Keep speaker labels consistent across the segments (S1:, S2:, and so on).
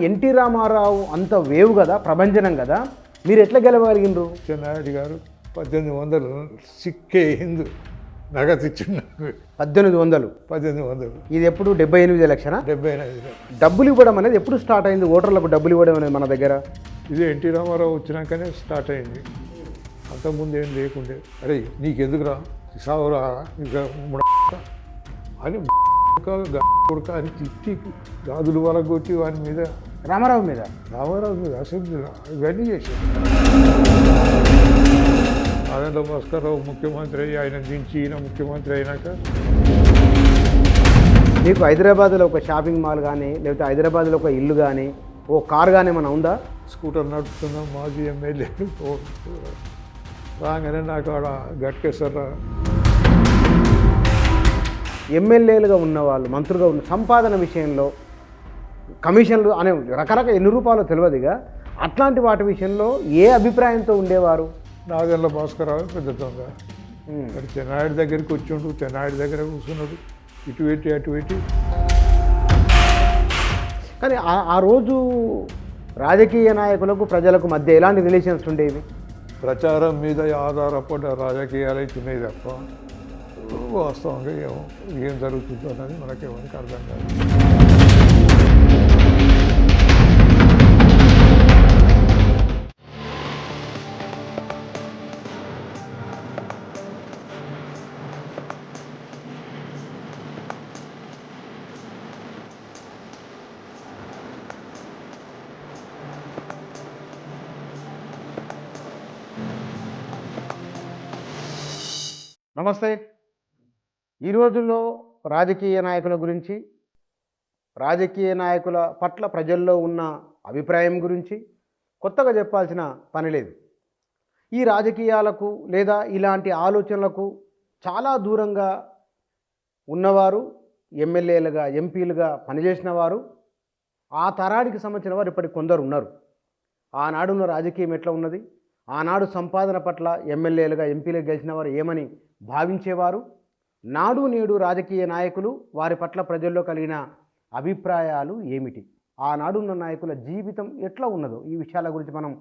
S1: NT Ramarao అంత wave కదా, ప్రభంజనం కదా, మీరు ఎట్లా గెలవగలిగినరు?
S2: నాయుడు గారు 1800 సిక్కే హిందూ నగదు ఇచ్చిండు.
S1: 1800 ఇది ఎప్పుడు 78 ఎలక్షనా?
S2: 75.
S1: డబ్బులు ఇవ్వడం అనేది ఎప్పుడు స్టార్ట్ అయింది? ఓటర్లకు డబ్బులు ఇవ్వడం అనేది మన దగ్గర
S2: ఇది ఎన్టీ రామారావు వచ్చినాకనే స్టార్ట్ అయింది. అంతకుముందు ఏం లేకుండే. అరే నీకెందుకురా సావురా ఇంకా అని కొడుక అని తిట్టి గాజులు వలగొట్టి వాని మీద
S1: రామారావు మీద
S2: అసలు ఇవన్నీ చేశారు. నారాయణ భాస్కర్రావు ముఖ్యమంత్రి అయ్యి ఆయన దించి ఈయన ముఖ్యమంత్రి అయినాక
S1: మీకు హైదరాబాద్లో ఒక షాపింగ్ మాల్ కానీ లేకపోతే హైదరాబాద్లో ఒక ఇల్లు కానీ ఓ కార్ కానీ ఏమైనా ఉందా?
S2: స్కూటర్ నడుపుతున్న మాజీ ఎమ్మెల్యే రాగానే నాకు ఆడ గట్కేశ్వర
S1: ఎమ్మెల్యేలుగా ఉన్నవాళ్ళు, మంత్రులుగా ఉన్న సంపాదన విషయంలో కమిషన్లు అనే రకరకాల ఎన్ని రూపాయలు తెలియదుగా, అట్లాంటి వాటి విషయంలో ఏ అభిప్రాయంతో ఉండేవారు?
S2: నాదెండ్ల భాస్కర్రావు పెద్ద దొంగ. చెన్నాయుడు దగ్గరికి వచ్చిండు, చెన్నాయుడు దగ్గర కూర్చున్నాడు, ఇటు పెట్టి అటు పెట్టి.
S1: కానీ ఆ రోజు రాజకీయ నాయకులకు ప్రజలకు మధ్య ఎలాంటి రిలేషన్స్ ఉండేవి?
S2: ప్రచారం మీద ఆధారపడ్డ రాజకీయాలు అవుతున్నాయి తప్ప వాస్తవంగా ఏం జరుగుతుందో అనేది మనకేమనికి అర్థం కాదు.
S1: నమస్తే. ఈ రోజుల్లో రాజకీయ నాయకుల గురించి, రాజకీయ నాయకుల పట్ల ప్రజల్లో ఉన్న అభిప్రాయం గురించి కొత్తగా చెప్పాల్సిన పని లేదు. ఈ రాజకీయాలకు లేదా ఇలాంటి ఆలోచనలకు చాలా దూరంగా ఉన్నవారు, ఎమ్మెల్యేలుగా ఎంపీలుగా పనిచేసిన వారు, ఆ తరానికి సంబంధించిన వారు ఇప్పటికి కొందరు ఉన్నారు. ఆనాడున్న రాజకీయం ఎట్లా ఉన్నది, ఆనాడు సంపాదన పట్ల ఎమ్మెల్యేలుగా ఎంపీలుగా గెలిచిన వారు ఏమని భావించేవారు, నాడు నేడు రాజకీయ నాయకులు వారి పట్ల ప్రజల్లో కలిగిన అభిప్రాయాలు ఏమిటి, ఆనాడున్న నాయకుల జీవితం ఎట్లా ఉన్నదో ఈ విషయాల గురించి మనం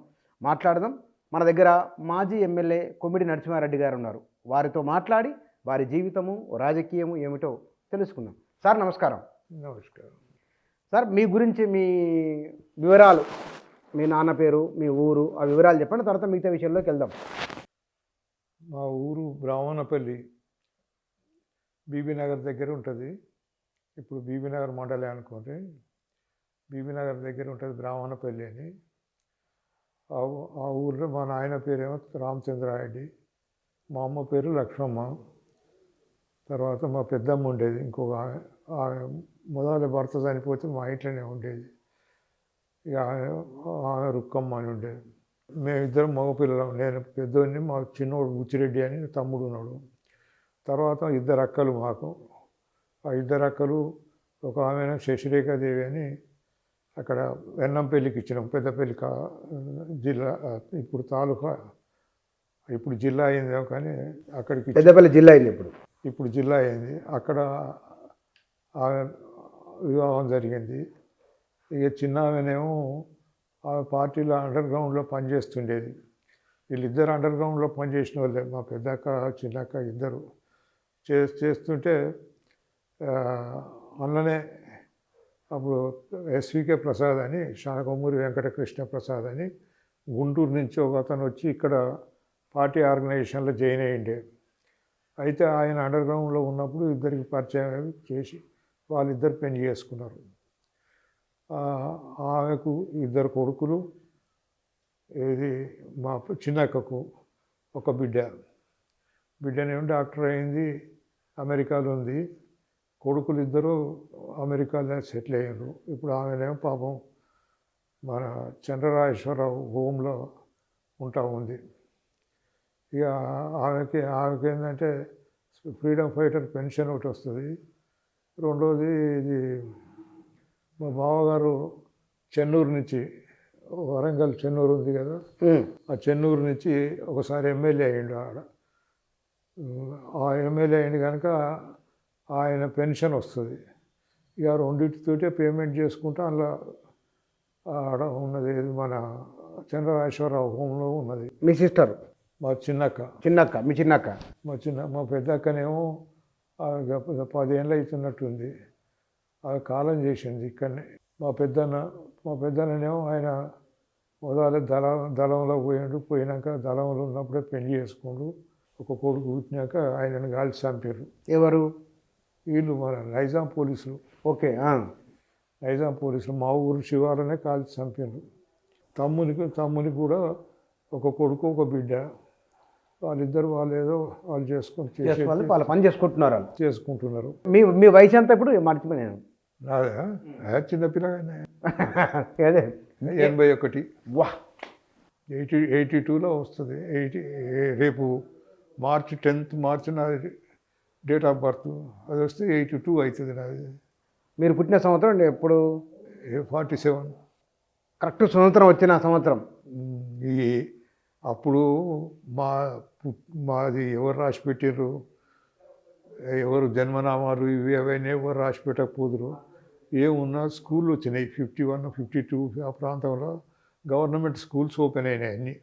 S1: మాట్లాడదాం. మన దగ్గర మాజీ ఎమ్మెల్యే కొమ్మిడి నరసింహారెడ్డి గారు ఉన్నారు. వారితో మాట్లాడి వారి జీవితము రాజకీయము ఏమిటో తెలుసుకుందాం. సార్ నమస్కారం.
S2: నమస్కారం
S1: సార్, మీ గురించి మీ వివరాలు, మీ నాన్న పేరు, మీ ఊరు, ఆ వివరాలు చెప్పండి, తర్వాత మిగతా విషయంలోకి వెళ్దాం.
S2: మా ఊరు బ్రాహ్మణపల్లి, బీబీనగర్ దగ్గర ఉంటుంది. ఇప్పుడు బీబీనగర్ మండలే అనుకోండి. బీబీనగర్ దగ్గర ఉంటుంది బ్రాహ్మణపల్లి అని. ఆ ఊరిలో మా నాయన పేరేమో రామచంద్రారెడ్డి, మా అమ్మ పేరు లక్ష్మమ్మ. తర్వాత మా పెద్దమ్మ ఉండేది, ఇంకొక ఆమె మొదటి భర్త చనిపోతే మా ఇంట్లోనే ఉండేది. ఇక ఆమె రుక్కమ్మ అని ఉండేది. మేమిద్దరం మగపిల్లలం. నేను పెద్దోడిని, మా చిన్నోడు బుచ్చిరెడ్డి అని తమ్ముడు ఉన్నాడు. తర్వాత ఇద్దరు అక్కలు మాకు. ఆ ఇద్దరు అక్కలు, ఒక ఆమె శశిరేఖాదేవి అని అక్కడ వెన్నంపల్లికి ఇచ్చినాం. పెద్దపల్లి జిల్లా, ఇప్పుడు తాలూకా, ఇప్పుడు జిల్లా అయిందేమో కానీ అక్కడికి
S1: పెద్దపల్లి జిల్లా అయింది,
S2: ఇప్పుడు జిల్లా అయింది. అక్కడ ఆమె వివాహం జరిగింది. ఇక చిన్న ఆమెనేమో ఆమె పార్టీలో అండర్ గ్రౌండ్లో పనిచేస్తుండేది. వీళ్ళిద్దరు అండర్ గ్రౌండ్లో పనిచేసిన వాళ్ళే, మా పెద్దక్క చిన్నక్క ఇద్దరు. చేస్తుంటే అన్ననే అప్పుడు ఎస్వికే ప్రసాద్ అని, శానకొమ్మూరి వెంకటకృష్ణ ప్రసాద్ అని గుంటూరు నుంచి ఒక అతను వచ్చి ఇక్కడ పార్టీ ఆర్గనైజేషన్లో జాయిన్ అయ్యిండే. అయితే ఆయన అండర్ గ్రౌండ్లో ఉన్నప్పుడు ఇద్దరికి పరిచయం చేసి వాళ్ళిద్దరు పెళ్లి చేసుకున్నారు. ఆమెకు ఇద్దరు కొడుకులు, ఇది మా చిన్నక్కకు ఒక బిడ్డనేమో డాక్టర్ అయింది, అమెరికాలో ఉంది. కొడుకులు ఇద్దరు అమెరికాలో సెటిల్ అయ్యారు. ఇప్పుడు ఆమెనేమో పాపం మన చంద్రరాజేశ్వరరావు హోమ్లో ఉంటా ఉంది. ఇక ఆమెకి ఏంటంటే ఫ్రీడమ్ ఫైటర్ పెన్షన్ ఒకటి వస్తుంది. రెండోది ఇది మా బావగారు చెన్నూరు నుంచి, వరంగల్ చెన్నూరు ఉంది కదా, ఆ చెన్నూరు నుంచి ఒకసారి ఎమ్మెల్యే అయ్యిండు. ఆడ ఆ ఎమ్మెల్యే అయింది కనుక ఆయన పెన్షన్ వస్తుంది. ఇక రెండింటితోటే పేమెంట్ చేసుకుంటూ అందులో ఆడ ఉన్నది మన చంద్రరాజేశ్వరరావు హోంలో ఉన్నది.
S1: మీ సిస్టర్
S2: మా చిన్నక్క
S1: మీ చిన్నక్క.
S2: మా పెద్దక్కనేమో 10 ఏళ్ళు అవుతున్నట్టుంది. ఆ కాలం చేసింది ఇక్కడనే. మా పెద్దన్ననేమో ఆయన మొదలు దళంలో పోయినాక దళంలో ఉన్నప్పుడే పెళ్లి చేసుకుంటూ ఒక కొడుకు పుట్టినాక ఆయనను కాల్చి చంపారు.
S1: ఎవరు?
S2: వీళ్ళు మన నైజాం పోలీసులు.
S1: ఓకే.
S2: నైజాం పోలీసులు మా ఊరు శివాలనే కాల్చి చంపారు. తమ్మునికి కూడా ఒక కొడుకు ఒక బిడ్డ. వాళ్ళిద్దరు వాళ్ళు చేసుకొని
S1: వాళ్ళ పని
S2: చేసుకుంటున్నారు.
S1: మీ వయసు ఎంత ఇప్పుడు? మర్చిపోయాను.
S2: నాదా చిన్నపిల్లగానే.
S1: అదే
S2: 81.
S1: వా
S2: 82లో వస్తుంది. రేపు March 10th నాది డేట్ ఆఫ్ బర్త్. అది వస్తే 82 అవుతుంది నాది.
S1: మీరు పుట్టిన సంవత్సరం ఎప్పుడు?
S2: 47.
S1: కరెక్ట్ సంవత్సరం వచ్చిన సంవత్సరం.
S2: ఈ అప్పుడు మాది ఎవరు రాసి పెట్టారు, ఎవరు జన్మనామాలు ఇవి అవన్నీ ఎవరు రాసి పెట్టకపోదురు. ఏమున్నా స్కూళ్ళు వచ్చినాయి 51, 52 ఆ ప్రాంతంలో గవర్నమెంట్ స్కూల్స్ ఓపెన్ అయినాయి. అన్నీ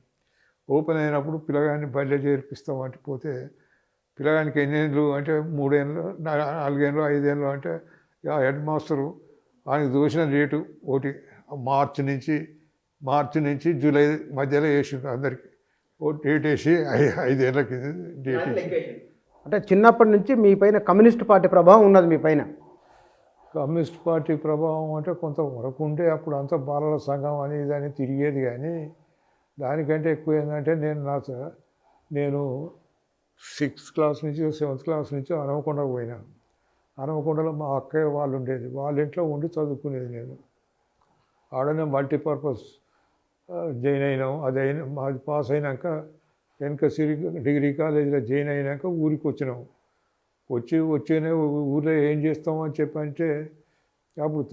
S2: ఓపెన్ అయినప్పుడు పిల్లగాన్ని బయట చేర్పిస్తామంటే పోతే పిల్లగానికి ఎన్నేళ్ళు అంటే 3 ఏళ్ళు 4 ఏళ్ళు 5 ఏళ్ళు అంటే హెడ్ మాస్టరు ఆయనకు దోచిన డేటు ఒకటి మార్చి నుంచి జూలై మధ్యలో వేసిండు అందరికి. ఓ డేట్ వేసి 5 ఏళ్ళకి డేట్ వేసి.
S1: అంటే చిన్నప్పటి నుంచి మీ పైన కమ్యూనిస్ట్ పార్టీ ప్రభావం ఉన్నది మీ పైన?
S2: కమ్యూనిస్ట్ పార్టీ ప్రభావం అంటే కొంతవరకు ఉంటే అప్పుడు అంతా బాలల సంఘం అని ఇదని తిరిగేది. కానీ దానికంటే ఎక్కువ ఏంటంటే నేను 6th క్లాస్ నుంచి 7th క్లాస్ నుంచి హనుమకొండకు పోయినాను. హనుమకొండలో మా అక్కయ్య వాళ్ళు ఉండేది. వాళ్ళ ఇంట్లో ఉండి చదువుకునేది నేను. ఆడనే మల్టీపర్పస్ జాయిన్ అయినాం. మాది పాస్ అయినాక వెనకసిరి డిగ్రీ కాలేజీలో జాయిన్ అయినాక ఊరికి వచ్చినాం. వచ్చేనే ఊళ్ళో ఏం చేస్తామని చెప్పంటే అప్పుడు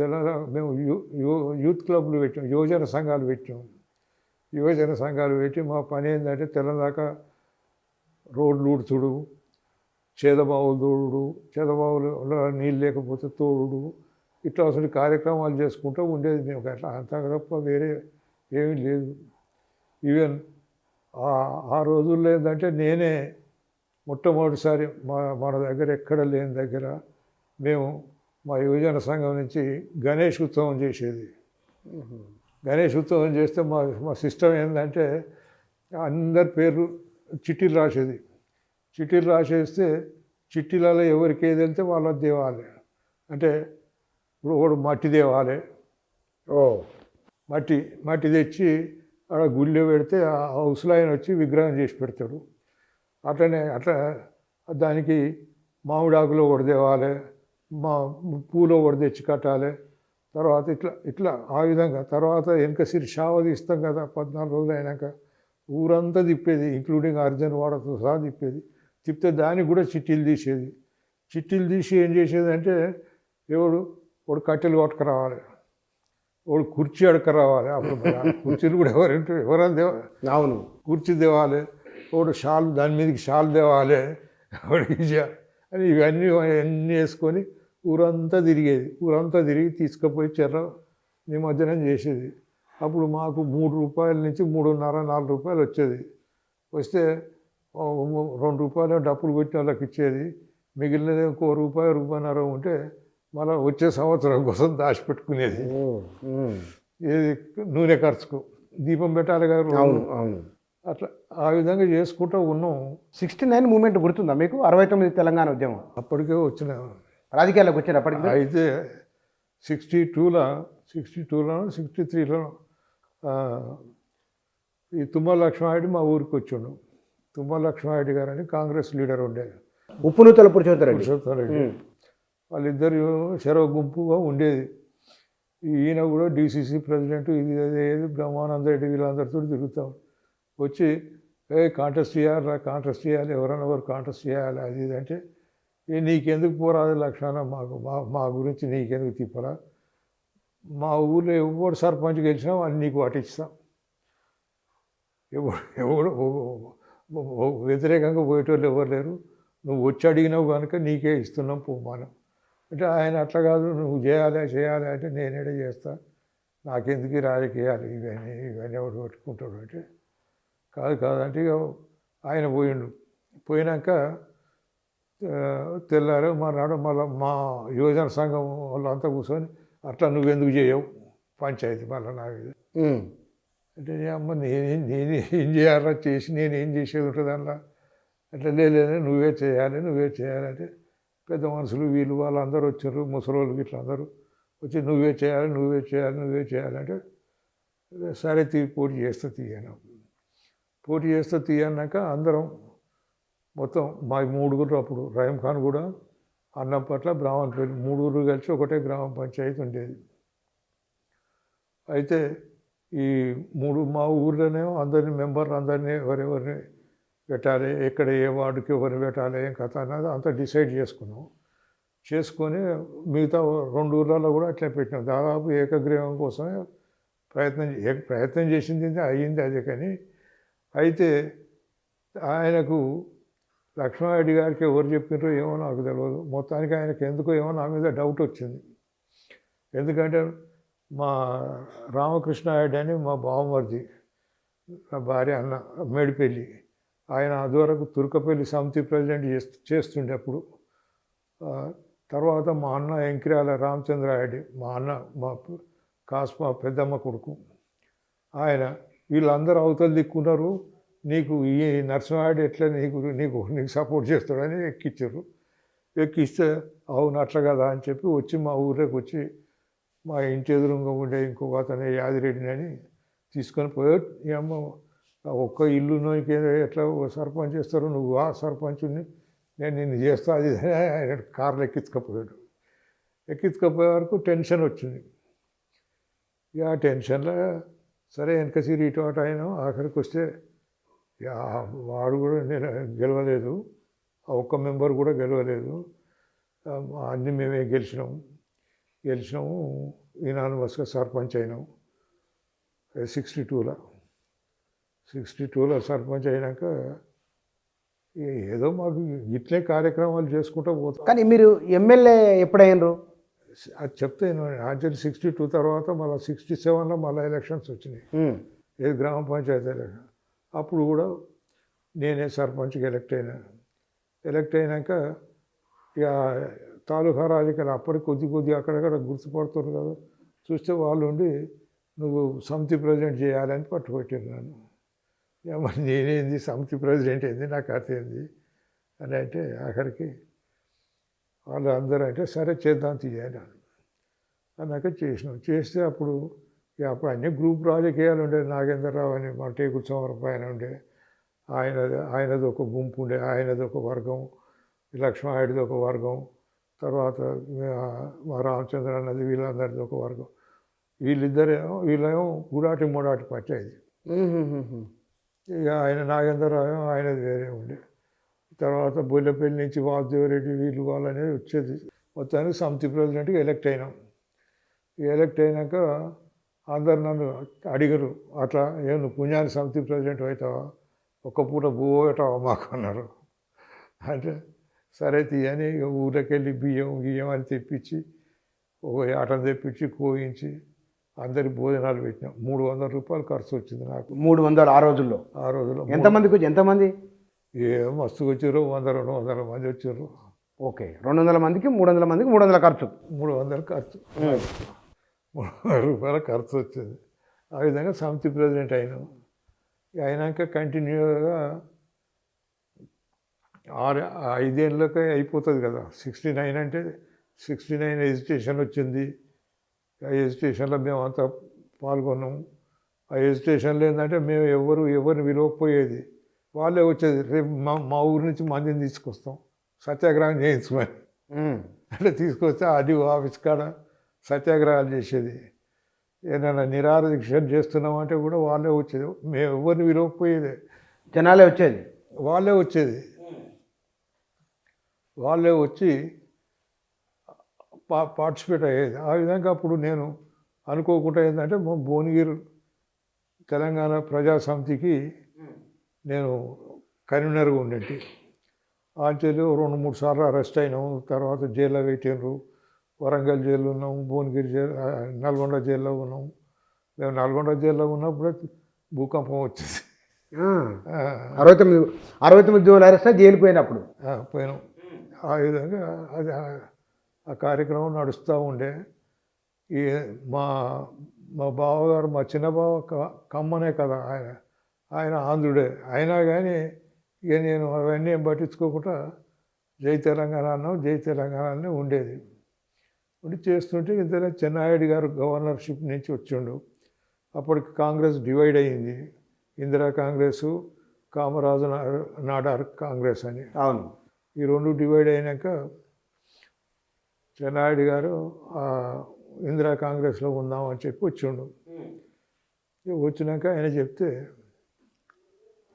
S2: మేము యూత్ క్లబ్లు పెట్టాం, యువజన సంఘాలు పెట్టి మా పని ఏంటంటే తెల్లదాకా రోడ్లు ఊడ్చుడు, చేదబావులు తోడుడు, చేదబావులో నీళ్ళు లేకపోతే తోడుడు, ఇట్లా అసలు కార్యక్రమాలు చేసుకుంటూ ఉండేది మేము. అట్లా అంతా తప్ప వేరే ఏమీ లేదు. ఈవెన్ ఆ రోజుల్లో ఏంటంటే నేనే మొట్టమొదటిసారి మన దగ్గర ఎక్కడ లేని దగ్గర మేము మా యువజన సంఘం నుంచి గణేష్ ఉత్సవం చేసేది. గణేష్ ఉత్సవం చేస్తే మా సిస్టమ్ ఏంటంటే అందరి పేర్లు చిట్టీలు రాసేది. చిట్టీలు రాసేస్తే చిట్టీలలో ఎవరికి ఏది వెళ్తే వాళ్ళ దేవాలి. అంటే ఇప్పుడు ఒకడు మట్టి దేవాలి. మట్టి తెచ్చి అక్కడ గుళ్ళో పెడితే ఆ హౌస్లో ఆయన వచ్చి విగ్రహం చేసి పెడతాడు. అట్లా దానికి మామిడాకులో ఒకటి తేవాలి, పూలో ఒకటి తెచ్చి కట్టాలి. తర్వాత ఇట్లా ఆ విధంగా తర్వాత వెనకసిరి షావ తీస్తాం కదా 14 రోజులు అయినాక ఊరంతా తిప్పేది, ఇంక్లూడింగ్ అర్జున్ వాడతో సహా తిప్పితే దానికి కూడా చిట్టీలు తీసేది. చిట్టీలు తీసి ఏం చేసేది అంటే ఒకడు కట్టెలు కొట్టుకురావాలి, ఒకడు కుర్చీ అడకరావాలి. అప్పుడు కుర్చీలు కూడా ఎవరైనా తేవాలి.
S1: అవును,
S2: కుర్చీ తేవాలి. ఒకడు దాని మీదకి షాల్ తేవాలి అని ఇవన్నీ వేసుకొని ఊరంతా తిరిగి తీసుకుపోయి చెర్ర నిమజ్జనం చేసేది. అప్పుడు మాకు 3 రూపాయల నుంచి 3.5, 4 రూపాయలు వచ్చేది. వస్తే 2 రూపాయలు డప్పులు కొట్టి వాళ్ళకి ఇచ్చేది. మిగిలినది ₹1, ₹1.5 ఉంటే మళ్ళీ వచ్చే సంవత్సరం కోసం దాచిపెట్టుకునేది. ఏది నూనె ఖర్చుకు, దీపం పెట్టాలి కదా.
S1: అవును.
S2: అట్లా ఆ విధంగా చేసుకుంటూ ఉన్నాం.
S1: 69 మూమెంట్ గుర్తుందా మీకు? 69 తెలంగాణ ఉద్యమం
S2: అప్పటికే వచ్చిన
S1: రాజకీయాల్లోకి వచ్చారు అప్పటికి.
S2: అయితే 62లో 63లో ఈ తుమ్మల లక్ష్మారెడ్డి మా ఊరికి వచ్చాడు. తుమ్మల లక్ష్మారెడ్డి గారు అని కాంగ్రెస్ లీడర్ ఉండేది.
S1: ఉప్పునూతల పురుషోత్తరెడ్డి.
S2: వాళ్ళిద్దరు చెరవ గుంపుగా ఉండేది. ఈయన కూడా DCC ప్రెసిడెంట్, ఇది అదేది బ్రహ్మానంద రెడ్డి వీళ్ళందరితో తిరుగుతాం. వచ్చి కాంటెస్ట్ చేయాలి ఎవరైనా ఎవరు కాంటెస్ట్ చేయాలి అది ఇది అంటే నీకెందుకు పోరాదు లక్షణ, మా గురించి నీకెందుకు తిప్పరా, మా ఊళ్ళో ఎవరు సర్పంచ్ గెలిచినా వాళ్ళు నీకు వాటిస్తాం, ఎవడు వ్యతిరేకంగా పోయేటోళ్ళు ఎవరు లేరు, నువ్వు వచ్చి అడిగినావు కనుక నీకే ఇస్తున్నాం పోమానం అంటే ఆయన అట్లా కాదు, నువ్వు చేయాలి అంటే నేనేడే చేస్తా, నాకెందుకు ఈ రాజకీయాలు ఇవన్నీ ఎవరు పెట్టుకుంటాడు అంటే కాదంటే ఇక ఆయన పోయినాక తెల్లారు మర్నాడు మళ్ళీ మా యువజన సంఘం వాళ్ళంతా కూర్చొని అట్లా నువ్వెందుకు చేయవు పంచాయతీ మళ్ళీ నా మీద అంటే అమ్మ నేనేం చేయాలా చేసి నేనేం చేసేది ఉంటుంది అందులో అట్లా లేదు నువ్వే చేయాలంటే పెద్ద మనుషులు వీళ్ళు వాళ్ళందరూ వచ్చారు ముసలోళ్ళు ఇట్లా అందరూ వచ్చి నువ్వే చేయాలంటే సరే పోటీ చేస్తా తీయన్నాక అందరం మొత్తం మా 3 అప్పుడు రహీం ఖాన్ కూడా అన్నంపట్ల బ్రాహ్మణపల్లి 3 కలిసి ఒకటే గ్రామ పంచాయతీ ఉండేది. అయితే ఈ మా ఊర్లోనేమో అందరినీ ఎవరెవరిని పెట్టాలి, ఎక్కడ ఏ వార్డుకి ఎవరిని పెట్టాలి, ఏం కథ అన్నది అంతా డిసైడ్ చేసుకొని మిగతా 2 ఊర్లలో కూడా అట్లా పెట్టినాం. దాదాపు ఏకగ్రీవం కోసమే ప్రయత్నం చేసింది అయ్యింది అదే. కానీ అయితే ఆయనకు లక్ష్మారెడ్డి గారికి ఎవరు చెప్పినారో ఏమో నాకు తెలియదు. మొత్తానికి ఆయనకు ఎందుకో ఏమో నా మీద డౌట్ వచ్చింది. ఎందుకంటే మా రామకృష్ణారెడ్డి అని మా బావమరిది, నా భార్య అన్న మేడిపల్లి, ఆయన అదివరకు తుర్కపల్లి సమితి ప్రెసిడెంట్ చేస్తుండే అప్పుడు. తర్వాత మా అన్న ఎంకిరాల రామచంద్రారెడ్డి, మా పెద్దమ్మ కొడుకు, ఆయన వీళ్ళందరూ అవతలు దిక్కున్నారు. నీకు ఈ నరసింహారెడ్డి ఎట్లా నీకు సపోర్ట్ చేస్తాడని ఎక్కిస్తే అవును అట్లా కదా అని చెప్పి వచ్చి మా ఊర్లోకి వచ్చి మా ఇంటి ఎదురుగా ఉండే ఇంకొక అతను యాదిరెడ్డిని అని తీసుకొని పోయాడు. ఈ అమ్మ ఒక్క ఇల్లు ఎట్లా సర్పంచ్ చేస్తారు, నువ్వు ఆ సర్పంచుని నేను నిన్ను చేస్తా అది ఆయన కార్లు ఎక్కించుకపోయే వరకు టెన్షన్ వచ్చింది. ఇక ఆ టెన్షన్లో సరే వెనక సిరి ఇటు అటు అయినా ఆఖరికి వస్తే వాడు కూడా నేను గెలవలేదు, ఒక్క మెంబర్ కూడా గెలవలేదు, అన్నీ మేమే గెలిచినాము. యునానిమస్గా సర్పంచ్ అయినాం 62లో సర్పంచ్ అయినాక ఏదో మాకు ఇట్లే కార్యక్రమాలు చేసుకుంటూ పోతాం.
S1: కానీ మీరు ఎమ్మెల్యే ఎప్పుడైనరు
S2: అది చెప్తే యాక్చువల్లీ 62 తర్వాత మళ్ళీ 67లో మళ్ళీ ఎలక్షన్స్ వచ్చినాయి, ఏది గ్రామ పంచాయతీ ఎలక్షన్. అప్పుడు కూడా నేనే సర్పంచ్కి ఎలక్ట్ అయినాక ఇక తాలూకా రాజకీయాలు అప్పటికి కొద్ది అక్కడక్కడ గుర్తుపడుతున్నారు కదా, చూస్తే వాళ్ళు ఉండి నువ్వు సమితి ప్రెసిడెంట్ చేయాలని పట్టుకొట్టారు నన్ను. నేనేంది సమితి ప్రెసిడెంట్ ఏంది, నాకు కథ ఏంది అని అంటే ఆఖరికి వాళ్ళు అందరూ అంటే సరే చేద్దాం తీయాలి అన్నాక చేస్తే అప్పుడు అన్ని గ్రూప్ రాజకీయాలు ఉండే. నాగేంద్రరావు అని మా టేకుల సోమరప్ప ఆయన ఉండే, ఆయనది ఒక గుంపు ఉండే, ఆయనది ఒక వర్గం, లక్ష్మారెడ్డిది ఒక వర్గం, తర్వాత మా రామచంద్ర అన్నది వీళ్ళందరిది ఒక వర్గం. వీళ్ళేమో గుడాటి మొడాటి పార్టీ అది. ఇక ఆయన నాగేంద్రరావు ఆయనది వేరే ఉండే. తర్వాత బొల్లపల్లి నుంచి వాసుదేవరెడ్డి వీళ్ళు వాళ్ళనేది వచ్చేది. మొత్తానికి సమితి ప్రెసిడెంట్కి ఎలక్ట్ అయినాక అందరు నన్ను అడిగారు, అట్లా నువ్వు పుణ్యాన్ని సమితి ప్రెసిడెంట్ అవుతావా, ఒక్క పూట పోతావా మాకు అన్నారు. అంటే సరే తీయని ఊళ్ళకి వెళ్ళి బియ్యం అని తెప్పించి ఒక ఆటను తెప్పించి కోయించి అందరి భోజనాలు పెట్టినాం. 300 రూపాయలు ఖర్చు వచ్చింది నాకు.
S1: 300 ఆ రోజుల్లో ఎంతమంది
S2: మస్తుగా వచ్చారు, 100-200 మంది వచ్చారు.
S1: ఓకే, 200 మందికి 300 మందికి 300 ఖర్చు.
S2: 300 ఖర్చు, 300 రూపాయల ఖర్చు వచ్చింది. ఆ విధంగా సమితి ప్రెసిడెంట్ అయినాక కంటిన్యూగా 5 ఏళ్ళకే అయిపోతుంది కదా. 69 అంటే 69 ఎజిటేషన్ వచ్చింది. ఆ ఎజిటేషన్లో మేము అంతా పాల్గొన్నాము. ఆ ఎజిటేషన్లో ఏంటంటే మేము ఎవరిని విలువకపోయేది, వాళ్ళే వచ్చేది. రేపు మా ఊరి నుంచి మందిని తీసుకొస్తాం సత్యాగ్రహం చేయించమని అంటే తీసుకొస్తే అది ఆఫీస్ కాడ సత్యాగ్రహాలు చేసేది. ఏదైనా నిరాహార దీక్ష చేస్తున్నామంటే కూడా వాళ్ళే వచ్చేది. మేము ఎవరిని విలువకపోయేది,
S1: జనాలే వచ్చేది.
S2: వాళ్ళే వచ్చి పార్టిసిపేట్ అయ్యేది. ఆ విధంగా అప్పుడు నేను అనుకోకుండా ఏంటంటే భువనగిరి తెలంగాణ ప్రజా సమితికి నేను కన్వీనర్గా ఉండేది. ఆంచెలు 2-3 సార్లు అరెస్ట్ అయినాము. తర్వాత జైల్లో పెట్టినారు. వరంగల్ జైల్లో ఉన్నాము, భువనగిరి జైలు, నల్గొండ జైల్లో ఉన్నాము. మేము నల్గొండ జిల్లాలో ఉన్నప్పుడే భూకంపం వచ్చింది.
S1: ఆ, 69 జూన్ అరెస్ట్ జైలుకి పోయినప్పుడు.
S2: పోయినాం. ఆ విధంగా అది ఆ కార్యక్రమం నడుస్తూ ఉండే. ఈ మా మా బావగారు, మా చిన్న బావ కమ్మనే కదా ఆయన ఆంధ్రుడే. అయినా కానీ ఇక నేను అవన్నీ ఏం పట్టించుకోకుండా జై తెలంగాణ అన్నాం, జై తెలంగాణ అనే ఉండేది. ఉండి చేస్తుంటే ఇంతలో చెన్నారెడ్డి గారు గవర్నర్షిప్ నుంచి వచ్చిండు. అప్పటికి కాంగ్రెస్ డివైడ్ అయ్యింది. ఇందిరా కాంగ్రెస్, కామరాజు నాడార్ కాంగ్రెస్ అని.
S1: అవును.
S2: ఈ రెండు డివైడ్ అయినాక చెన్నారెడ్డి గారు ఇందిరా కాంగ్రెస్లో ఉందామని చెప్పి వచ్చిండు. వచ్చినాక ఆయన చెప్తే,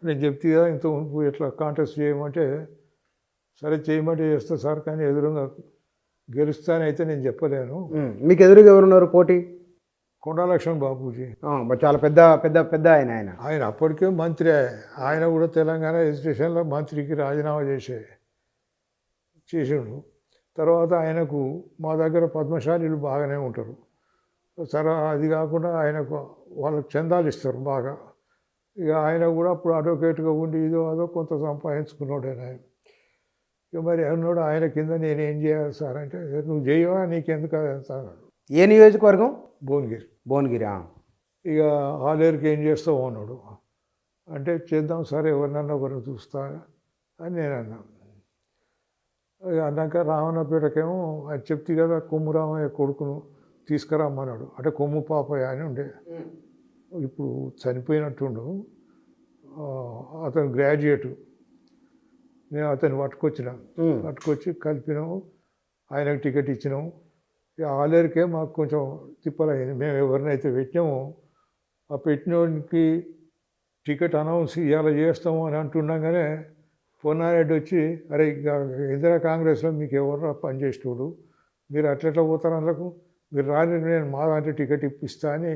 S2: నేను చెప్తే కదా ఇంత ఇట్లా కాంటెస్ట్ చేయమంటే, సరే చేయమంటే చేస్తా సార్, కానీ ఎదురుగా గెలుస్తానైతే నేను చెప్పలేను.
S1: మీకు ఎదురుగా ఎవరున్నారు పోటీ?
S2: కొండా లక్ష్మణ్ బాబూజీ.
S1: చాలా పెద్ద పెద్ద పెద్ద ఆయన
S2: అప్పటికే మంత్రి. ఆయన కూడా తెలంగాణ ఎడ్యుకేషన్లో మంత్రికి రాజీనామా చేసిండు. తర్వాత ఆయనకు మా దగ్గర పద్మశాలీలు బాగానే ఉంటారు. సరే, అది కాకుండా ఆయనకు వాళ్ళకి చందాలు ఇస్తారు బాగా. ఇక ఆయన కూడా అప్పుడు అడ్వకేట్గా ఉండి ఇదో అదో కొంత సంపాదించుకున్నాడు ఆయన. ఇక మరి అన్నాడు, ఆయన కింద నేనేం చేయాలి సార్ అంటే, నువ్వు చేయవా, నీకెందుకు అన్నాడు.
S1: ఏ నియోజకవర్గం? భువనగిరి.
S2: ఇక ఆలేరుకి ఏం చేస్తావు అన్నాడు. అంటే చేద్దాం సార్, ఎవరినన్నా ఒకరిని చూస్తా అని నేను అన్నాను. అన్నాక రావణపేటకేమో అది చెప్తే కదా, కొమ్ము రామయ్య కొడుకును తీసుకురమ్మన్నాడు. అంటే కొమ్ము పాపయ్య అని ఉండే, ఇప్పుడు చనిపోయినట్టుండు. అతను గ్రాడ్యుయేటు. నేను అతన్ని పట్టుకొచ్చి కలిపినాము, ఆయనకు టికెట్ ఇచ్చినాము. ఆలేరుకే మాకు కొంచెం తిప్పలైంది. మేము ఎవరినైతే పెట్టినామో ఆ పెట్టినోడికి టికెట్ అనౌన్స్ ఇవాళ చేస్తాము అని అంటుండగానే పొన్నారెడ్డి వచ్చి, అరే ఇందిరా కాంగ్రెస్లో మీకు ఎవరు పనిచేసేటోడు, మీరు అట్లెట్లా పోతారు అందులోకు, మీరు రాని, నేను మా దాంట్లో టికెట్ ఇప్పిస్తా అని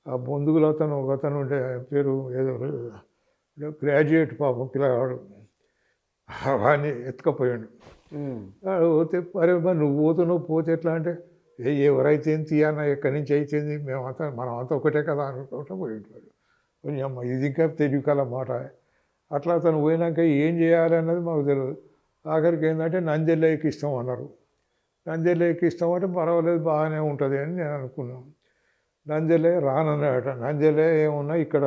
S2: ఆ బంధువులు ఒకతను ఉండే, పేరు ఏదో గ్రాడ్యుయేట్ పాపం పిల్లగాడు, వాడిని ఎత్తుకపోయాడు. పోతే అరే నువ్వు పోతున్నావు, పోతే ఎట్లా అంటే, ఎవరైతే తీయన్నా ఎక్కడి నుంచి అయితేంది, మనం అంతా ఒకటే కదా అనుకుంటా పోయింటాడు. అమ్మ ఇది ఇంకా తెలియకల మాట. అట్లా అతను పోయినాక ఏం చేయాలి అన్నది మాకు తెలియదు. ఆఖరికి ఏంటంటే నంద్యాల ఎక్కిస్తాం అన్నారు. నంద్యాల ఎక్కిస్తామంటే పర్వాలేదు, బాగానే ఉంటుంది అని నేను అనుకున్నాను. నంద్యాల రానన్నాడట. నంద్యాల ఏమున్నా ఇక్కడ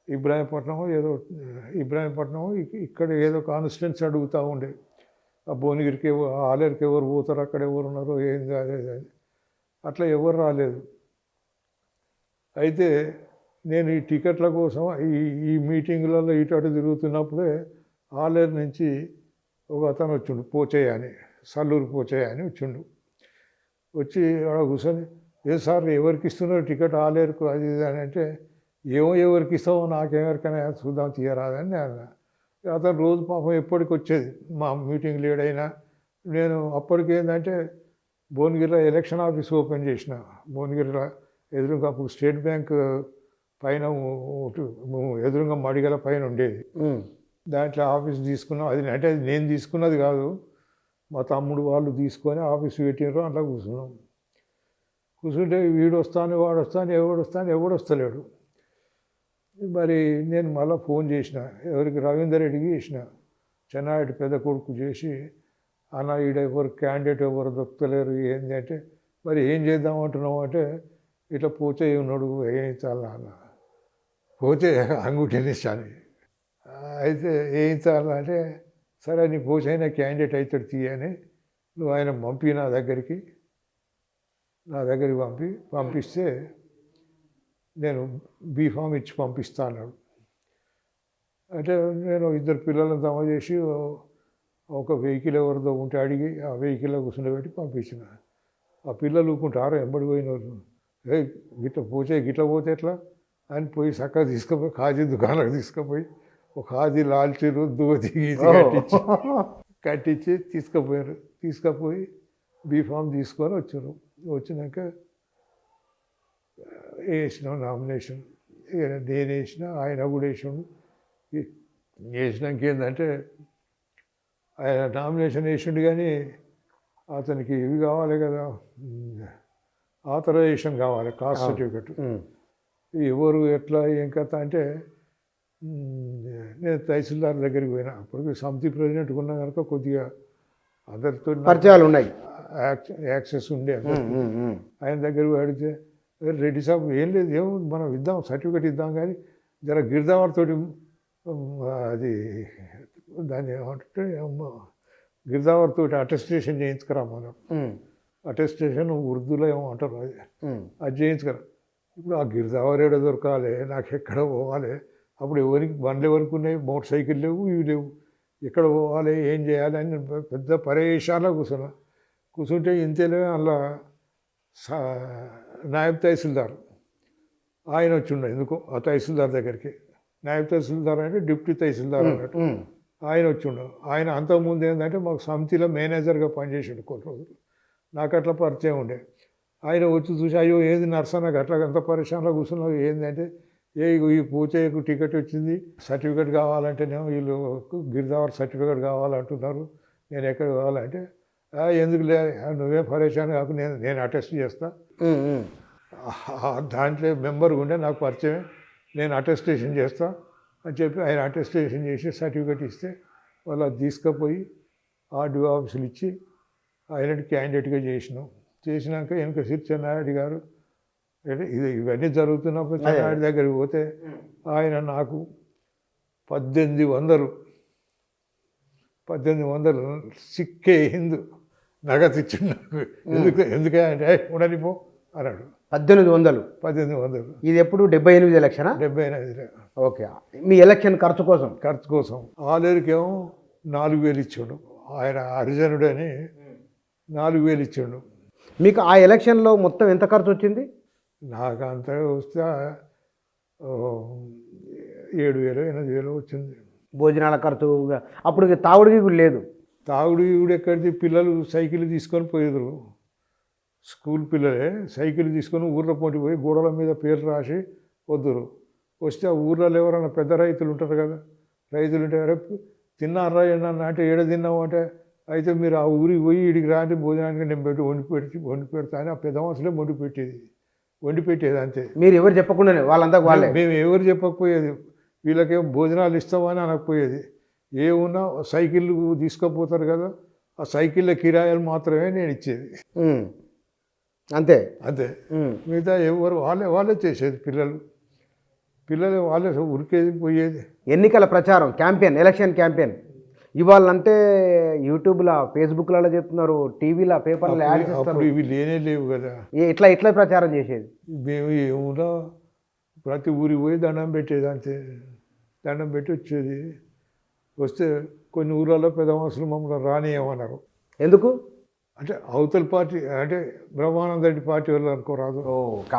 S2: ఇబ్రాహీంపట్నం ఇక్కడ ఏదో కాన్స్టిట్యున్సీ అడుగుతూ ఉండే. ఆ భువనగిరికి ఆలేరుకి ఎవరు పోతారు, అక్కడ ఎవరు ఉన్నారో ఏం కాలేదు. అట్లా ఎవరు రాలేదు. అయితే నేను ఈ టికెట్ల కోసం ఈ మీటింగులలో ఇటు అటు తిరుగుతున్నప్పుడే ఆలేరు నుంచి ఒక అతను వచ్చిండు, పోచయ్య అని, సల్లూరు పోచయ్య అని వచ్చిండు. వచ్చి అక్కడ కూర్చొని, ఏ సార్ ఎవరికి ఇస్తున్నారు టికెట్ ఆలేరుకు అది ఇది అని అంటే, ఎవరికి ఇస్తావో నాకెవరికైనా చూద్దాం తీయరాదని నేను. అతను రోజు పాపం ఎప్పటికి వచ్చేది మా మీటింగ్ లీడైనా. నేను అప్పటికి ఏంటంటే భువనగిరిలో ఎలక్షన్ ఆఫీస్ ఓపెన్ చేసిన. భువనగిరిలో ఎదురుగా అప్పుడు స్టేట్ బ్యాంక్ పైన ఎదురుగా మడిగల పైన ఉండేది. దాంట్లో ఆఫీస్ తీసుకున్నాం. అది అంటే అది నేను తీసుకున్నది కాదు, మా తమ్ముడు వాళ్ళు తీసుకొని ఆఫీస్ పెట్టినారు. అట్లా కూర్చుంటే వీడు వస్తాను, వాడు వస్తాను, ఎవడు వస్తలేడు. మరి నేను మళ్ళీ ఫోన్ చేసిన, ఎవరికి, రవీందర్ రెడ్డికి చేసిన, చెన్నారెడ్డి పెద్ద కొడుకు చేసి, అన్న ఈడ ఎవరు క్యాండిడేట్ ఎవరు దొరుకుతలేరు ఏంటి అంటే, మరి ఏం చేద్దామంటున్నావు అంటే, ఇట్లా పోతే ఉన్నాడు, ఏం చాలా అన్న, పోతే అంగుటేనిస్తాను. అయితే ఏం చాలా అంటే, సరే నీ పోచైనా క్యాండిడేట్ అవుతాడు తీయని, నువ్వు ఆయన పంపి నా దగ్గరికి పంపిస్తే నేను బీఫామ్ ఇచ్చి పంపిస్తా అన్నాడు. అంటే నేను ఇద్దరు పిల్లలను జమ చేసి ఒక వెహికల్ ఎవరిదో ఉంటే అడిగి ఆ వెహికల్లో కూర్చుండబెట్టి పంపించిన. ఆ పిల్లలు ఊరుకుంటారు, ఎంబడి పోయిన వాళ్ళు, గిట్ల పోతే ఎట్లా అని పోయి చక్కగా తీసుకుపోయి ఖాజీ దుకాణాలకు తీసుకుపోయి ఒక ఖాజీ లాల్చీరు దోతి కట్టించి తీసుకుపోయి బీఫామ్ తీసుకొని వచ్చారు. వచ్చినాక వేసినాం నామినేషన్. నేను వేసిన, ఆయన కూడా వేసాడు. వేసినాక ఏంటంటే ఆయన నామినేషన్ వేసిండు, కానీ అతనికి ఇవి కావాలి కదా, ఆథరైజేషన్ కావాలి, కాస్ట్ సర్టిఫికెట్. ఎవరు ఎట్లా ఏం కథ అంటే నేను తహసీల్దార్ దగ్గరికి పోయినా. అప్పుడు సమితి ప్రెసిడెంట్ ఉన్నా కనుక కొద్దిగా అందరితో
S1: పరిచయాలు ఉన్నాయి.
S2: యాక్సెస్ ఉండే అందరికీ. ఆయన దగ్గరికి అడిగితే రెడ్డి సాబ్ ఏం లేదు, మనం ఇద్దాం, సర్టిఫికెట్ ఇద్దాం, కానీ జర గిరిదావర్తో అది దాన్ని ఏమంటే గిరిదావర్తో అటెస్టేషన్ చేయించుకురా మనం. అటెస్టేషన్ ఉర్దూలో ఏమో అంటారు, అది చేయించుకురా. ఇప్పుడు ఆ గిరిదావర్ ఏడ దొరకాలి, నాకు ఎక్కడ పోవాలి, అప్పుడు ఎవరికి బండ్లు ఎవరికి ఉన్నాయి, మోటార్ సైకిల్ లేవు, ఇవి లేవు, ఎక్కడ పోవాలి, ఏం చేయాలి అని పెద్ద పరేషాన్లో కూర్చుంటే ఇంతేలే అలా నాయబ్ తహసీల్దార్ ఆయన వచ్చిండ ఎందుకో ఆ తహసీల్దార్ దగ్గరికి. నాయబ్ తహసీల్దార్ అంటే డిప్యూటీ తహసీల్దార్ అన్నట్టు ఆయన వచ్చిండ. ఆయన అంతకుముందు ఏంటంటే మాకు సమితిలో మేనేజర్గా పనిచేసాడు కొన్ని రోజులు, నాకు అట్లా పరిచయం ఉండే. ఆయన వచ్చి చూసి అయ్యో ఏది నర్సన్నకు అట్లా ఎంత పరిశ్రమలో కూర్చున్నావు ఏంటంటే ఈ పూచేకు టికెట్ వచ్చింది, సర్టిఫికేట్ కావాలంటేనేమో వీళ్ళు గిరిదావర్ సర్టిఫికేట్ కావాలంటున్నారు, నేను ఎక్కడ కావాలంటే ఎందుకు లే నువ్వేం పరేషాన్ కాకు, నేను అటెస్ట్ చేస్తా, దాంట్లో మెంబర్ ఉండే నాకు పరిచయం, నేను అటెస్టేషన్ చేస్తా అని చెప్పి ఆయన అటెస్టేషన్ చేసి సర్టిఫికేట్ ఇస్తే వాళ్ళు అది తీసుకుపోయి ఆర్డీఓ ఆఫీసులు ఇచ్చి ఆయనకి క్యాండిడేట్గా చేసినాక వెనక సిరి చెన్నారెడ్డి గారు ఇవన్నీ జరుగుతున్నప్పుడు చెన్నారెడ్డి దగ్గరికి పోతే ఆయన నాకు 1800 సిక్కే హిందూ నగదు ఇచ్చిన్నాడు. ఎందుకంటే ఉండనిపో అన్నాడు.
S1: 1800. ఇది ఎప్పుడు 78 ఎలక్షనా?
S2: 78.
S1: ఓకే. మీ ఎలక్షన్ ఖర్చు కోసం
S2: ఆలేరుకేమో 4000 ఇచ్చాడు. ఆయన హరిజనుడని 4000 ఇచ్చాడు.
S1: మీకు ఆ ఎలక్షన్లో మొత్తం ఎంత ఖర్చు వచ్చింది?
S2: నాకు అంత వస్తే 7000 8000 వచ్చింది.
S1: భోజనాల ఖర్చు, అప్పుడు తాగుడికి కూడా లేదు.
S2: తాగుడు ఎక్కడిది, పిల్లలు సైకిల్ తీసుకొని పోయేరు, స్కూల్ పిల్లలే సైకిల్ తీసుకొని ఊర్లో పోటీ పోయి గోడల మీద పేర్లు రాసి వద్దురు. వస్తే ఆ ఊర్లలో ఎవరైనా పెద్ద రైతులు ఉంటారు కదా, రైతులు ఉంటే తిన్నారా ఏమన్నా అంటే ఏడ తిన్నావు అంటే అయితే మీరు ఆ ఊరికి పోయి ఇడికి రాంటి భోజనానికి నేను వండి పెడతా అని ఆ పెద్ద మనుషులే వండి పెట్టేది అంతే.
S1: మీరు ఎవరు చెప్పకుండానే వాళ్ళంతా వాళ్ళే,
S2: మేము ఎవరు చెప్పకపోయేది, వీళ్ళకేం భోజనాలు ఇస్తామని అనకపోయేది. ఏమున్నా సైకిల్ తీసుకుపోతారు కదా, ఆ సైకిళ్ళ కిరాయిలు మాత్రమే నేను ఇచ్చేది.
S1: అంతే.
S2: మిగతా ఎవరు వాళ్ళే చేసేది. పిల్లలు వాళ్ళే ఉరికేది పోయేది.
S1: ఎన్నికల ప్రచారం క్యాంపెయిన్, ఎలక్షన్ క్యాంపెయిన్ ఇవాళంటే యూట్యూబ్లో ఫేస్బుక్లలో చెప్తున్నారు, టీవీలో పేపర్లో యాడ్ చేస్తారు.
S2: ఇవి లేవు కదా.
S1: ఇట్లా ప్రచారం చేసేది.
S2: మేము ఏమున్నా ప్రతి ఊరికి పోయి దండం పెట్టేది అంతే. దండం పెట్టి వచ్చేది. వస్తే కొన్ని ఊళ్ళలో పెద్ద మనుషులు మమ్మల్ని రానియమన్నారు.
S1: ఎందుకు
S2: అంటే అవతల పార్టీ అంటే బ్రహ్మానంద రెడ్డి పార్టీ వాళ్ళు అనుకోరాదు.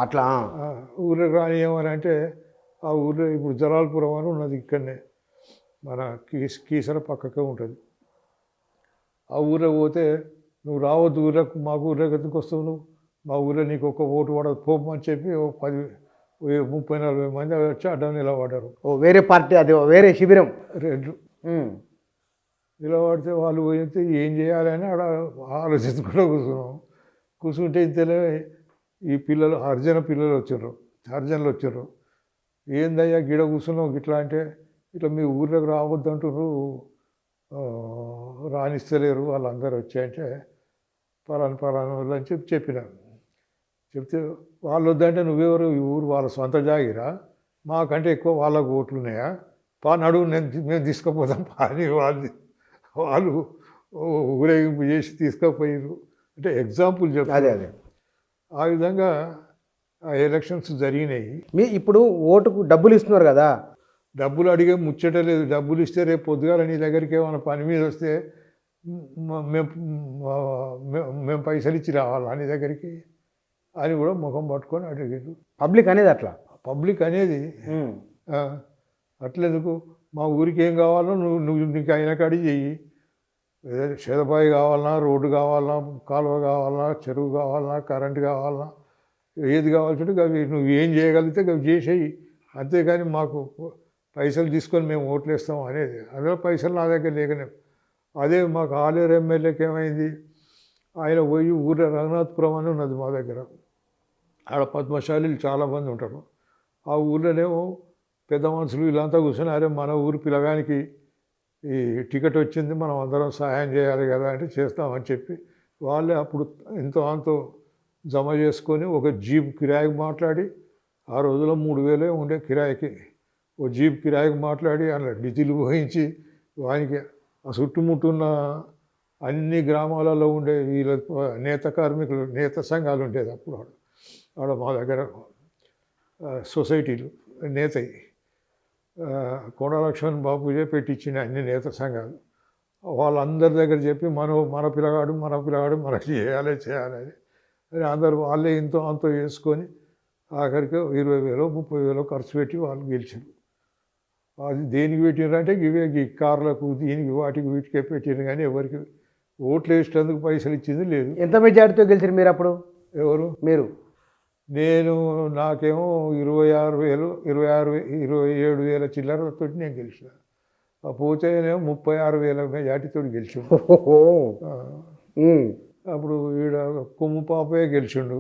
S1: అట్లా
S2: ఊళ్ళకి రానియమని అంటే ఆ ఊళ్ళో ఇప్పుడు జలాల్పురం అని ఉన్నది, ఇక్కడనే మన కీసర పక్కకే ఉంటుంది. ఆ ఊళ్ళో పోతే నువ్వు రావద్దు ఊళ్ళకు, మాకు ఊళ్ళకి ఎందుకు వస్తావు నువ్వు, మా ఊళ్ళో నీకు ఒక ఓటు పడదు పోమని చెప్పి 30-40 మంది వచ్చి అడ్డం నిలబడ్డారు.
S1: వేరే పార్టీ, అది వేరే శిబిరం
S2: రెడ్లు నిలబడితే వాళ్ళు పోయితే ఏం చేయాలని అక్కడ ఆలోచించుకుంటూ కూర్చుంటే ఇంతలో ఈ పిల్లలు హరిజనులు వచ్చారు. ఏందయ్యా గిడ కూర్చున్నావు ఇట్లా అంటే, ఇట్లా మీ ఊర్లోకి రావద్దు అంటున్నారు, రాణిస్తలేరు వాళ్ళందరూ వచ్చాయంటే పలానా వాళ్ళు అని చెప్పినారు. చెప్తే వాళ్ళు వద్దంటే నువ్వెవరు, ఈ ఊరు వాళ్ళ సొంత జాగిరా, మాకంటే ఎక్కువ వాళ్ళకు ఓట్లు ఉన్నాయా, నడువు మేము తీసుకుపోతాం అని వాళ్ళు ఊరేగింపు చేసి తీసుకుపోయారు. అంటే ఎగ్జాంపుల్ చెప్తారు.
S1: అదే
S2: ఆ విధంగా ఆ ఎలక్షన్స్ జరిగినాయి.
S1: ఇప్పుడు ఓటుకు డబ్బులు ఇస్తున్నారు కదా,
S2: డబ్బులు అడిగే ముచ్చట లేదు. డబ్బులు ఇస్తే రేపు పొద్దుగాల నీ దగ్గరికి ఏమైనా పని మీద వస్తే మేము పైసలు ఇచ్చి రావాలి నీ దగ్గరికి అని కూడా ముఖం పట్టుకొని అడిగారు.
S1: పబ్లిక్ అనేది
S2: అట్లెందుకు, మా ఊరికి ఏం కావాలో నువ్వు నీకు అయిన కాడి చెయ్యి, షెదబాయి కావాలన్నా, రోడ్డు కావాలన్నా, కాలువ కావాలన్నా, చెరువు కావాలన్నా, కరెంటు కావాలన్నా, ఏది కావాల్సింటే అవి నువ్వు ఏం చేయగలిగితే అవి చేసేయి, అంతేగాని మాకు పైసలు తీసుకొని మేము ఓట్లు వేస్తాం అనేది. అందులో పైసలు నా దగ్గర లేకనే. అదే మాకు ఆలేరు ఎమ్మెల్యేకి ఏమైంది, ఆయన పోయి ఊళ్ళో రఘునాథపురం అని ఉన్నది మా దగ్గర, ఆడ పద్మశాలీలు చాలామంది ఉంటారు. ఆ ఊళ్ళోనేమో పెద్ద మనుషులు వీళ్ళంతా కూర్చొని అరే మన ఊరు పిల్లగానికి ఈ టికెట్ వచ్చింది మనం అందరం సహాయం చేయాలి కదా అంటే చేస్తామని చెప్పి వాళ్ళే అప్పుడు ఎంతో అంతో జమ చేసుకొని ఒక జీప్ కిరాయికి మాట్లాడి ఆ రోజుల్లో 3,000 ఉండే కిరాయికి ఓ జీప్ కిరాయికి మాట్లాడి అలా డీజిల్ పోయించి వానికి ఆ చుట్టుముట్టున్న అన్ని గ్రామాలలో ఉండే వీళ్ళ నేత కార్మికులు నేత సంఘాలు ఉండేది అప్పుడు ఆడ మా దగ్గర సొసైటీలు నేత కొండ లక్ష్మణ్ బాబుజే పెట్టించిన అన్ని నేత సంఘాలు వాళ్ళందరి దగ్గర చెప్పి మన పిల్లగాడు మనకి చేయాలి అని అందరు వాళ్ళే ఇంతో అంతో వేసుకొని ఆఖరికి 20,000 30,000 ఖర్చు పెట్టి వాళ్ళు గెలిచారు. అది దేనికి పెట్టినారంటే ఇవే ఈ కార్లకు దీనికి వాటికి వీటికే పెట్టినారు కానీ ఎవరికి ఓట్లు వేసేందుకు పైసలు ఇచ్చింది లేదు.
S1: ఎంత మెజార్టీతో గెలిచారు మీరు అప్పుడు?
S2: ఎవరు?
S1: మీరు.
S2: నాకేమో 27,000 చిల్లరతో నేను గెలిచిన. పోతేనేమో 36,000 మెజార్టీతో గెలిచిండు. అప్పుడు ఈడ కొమ్ము పాపయ్య గెలిచిండు,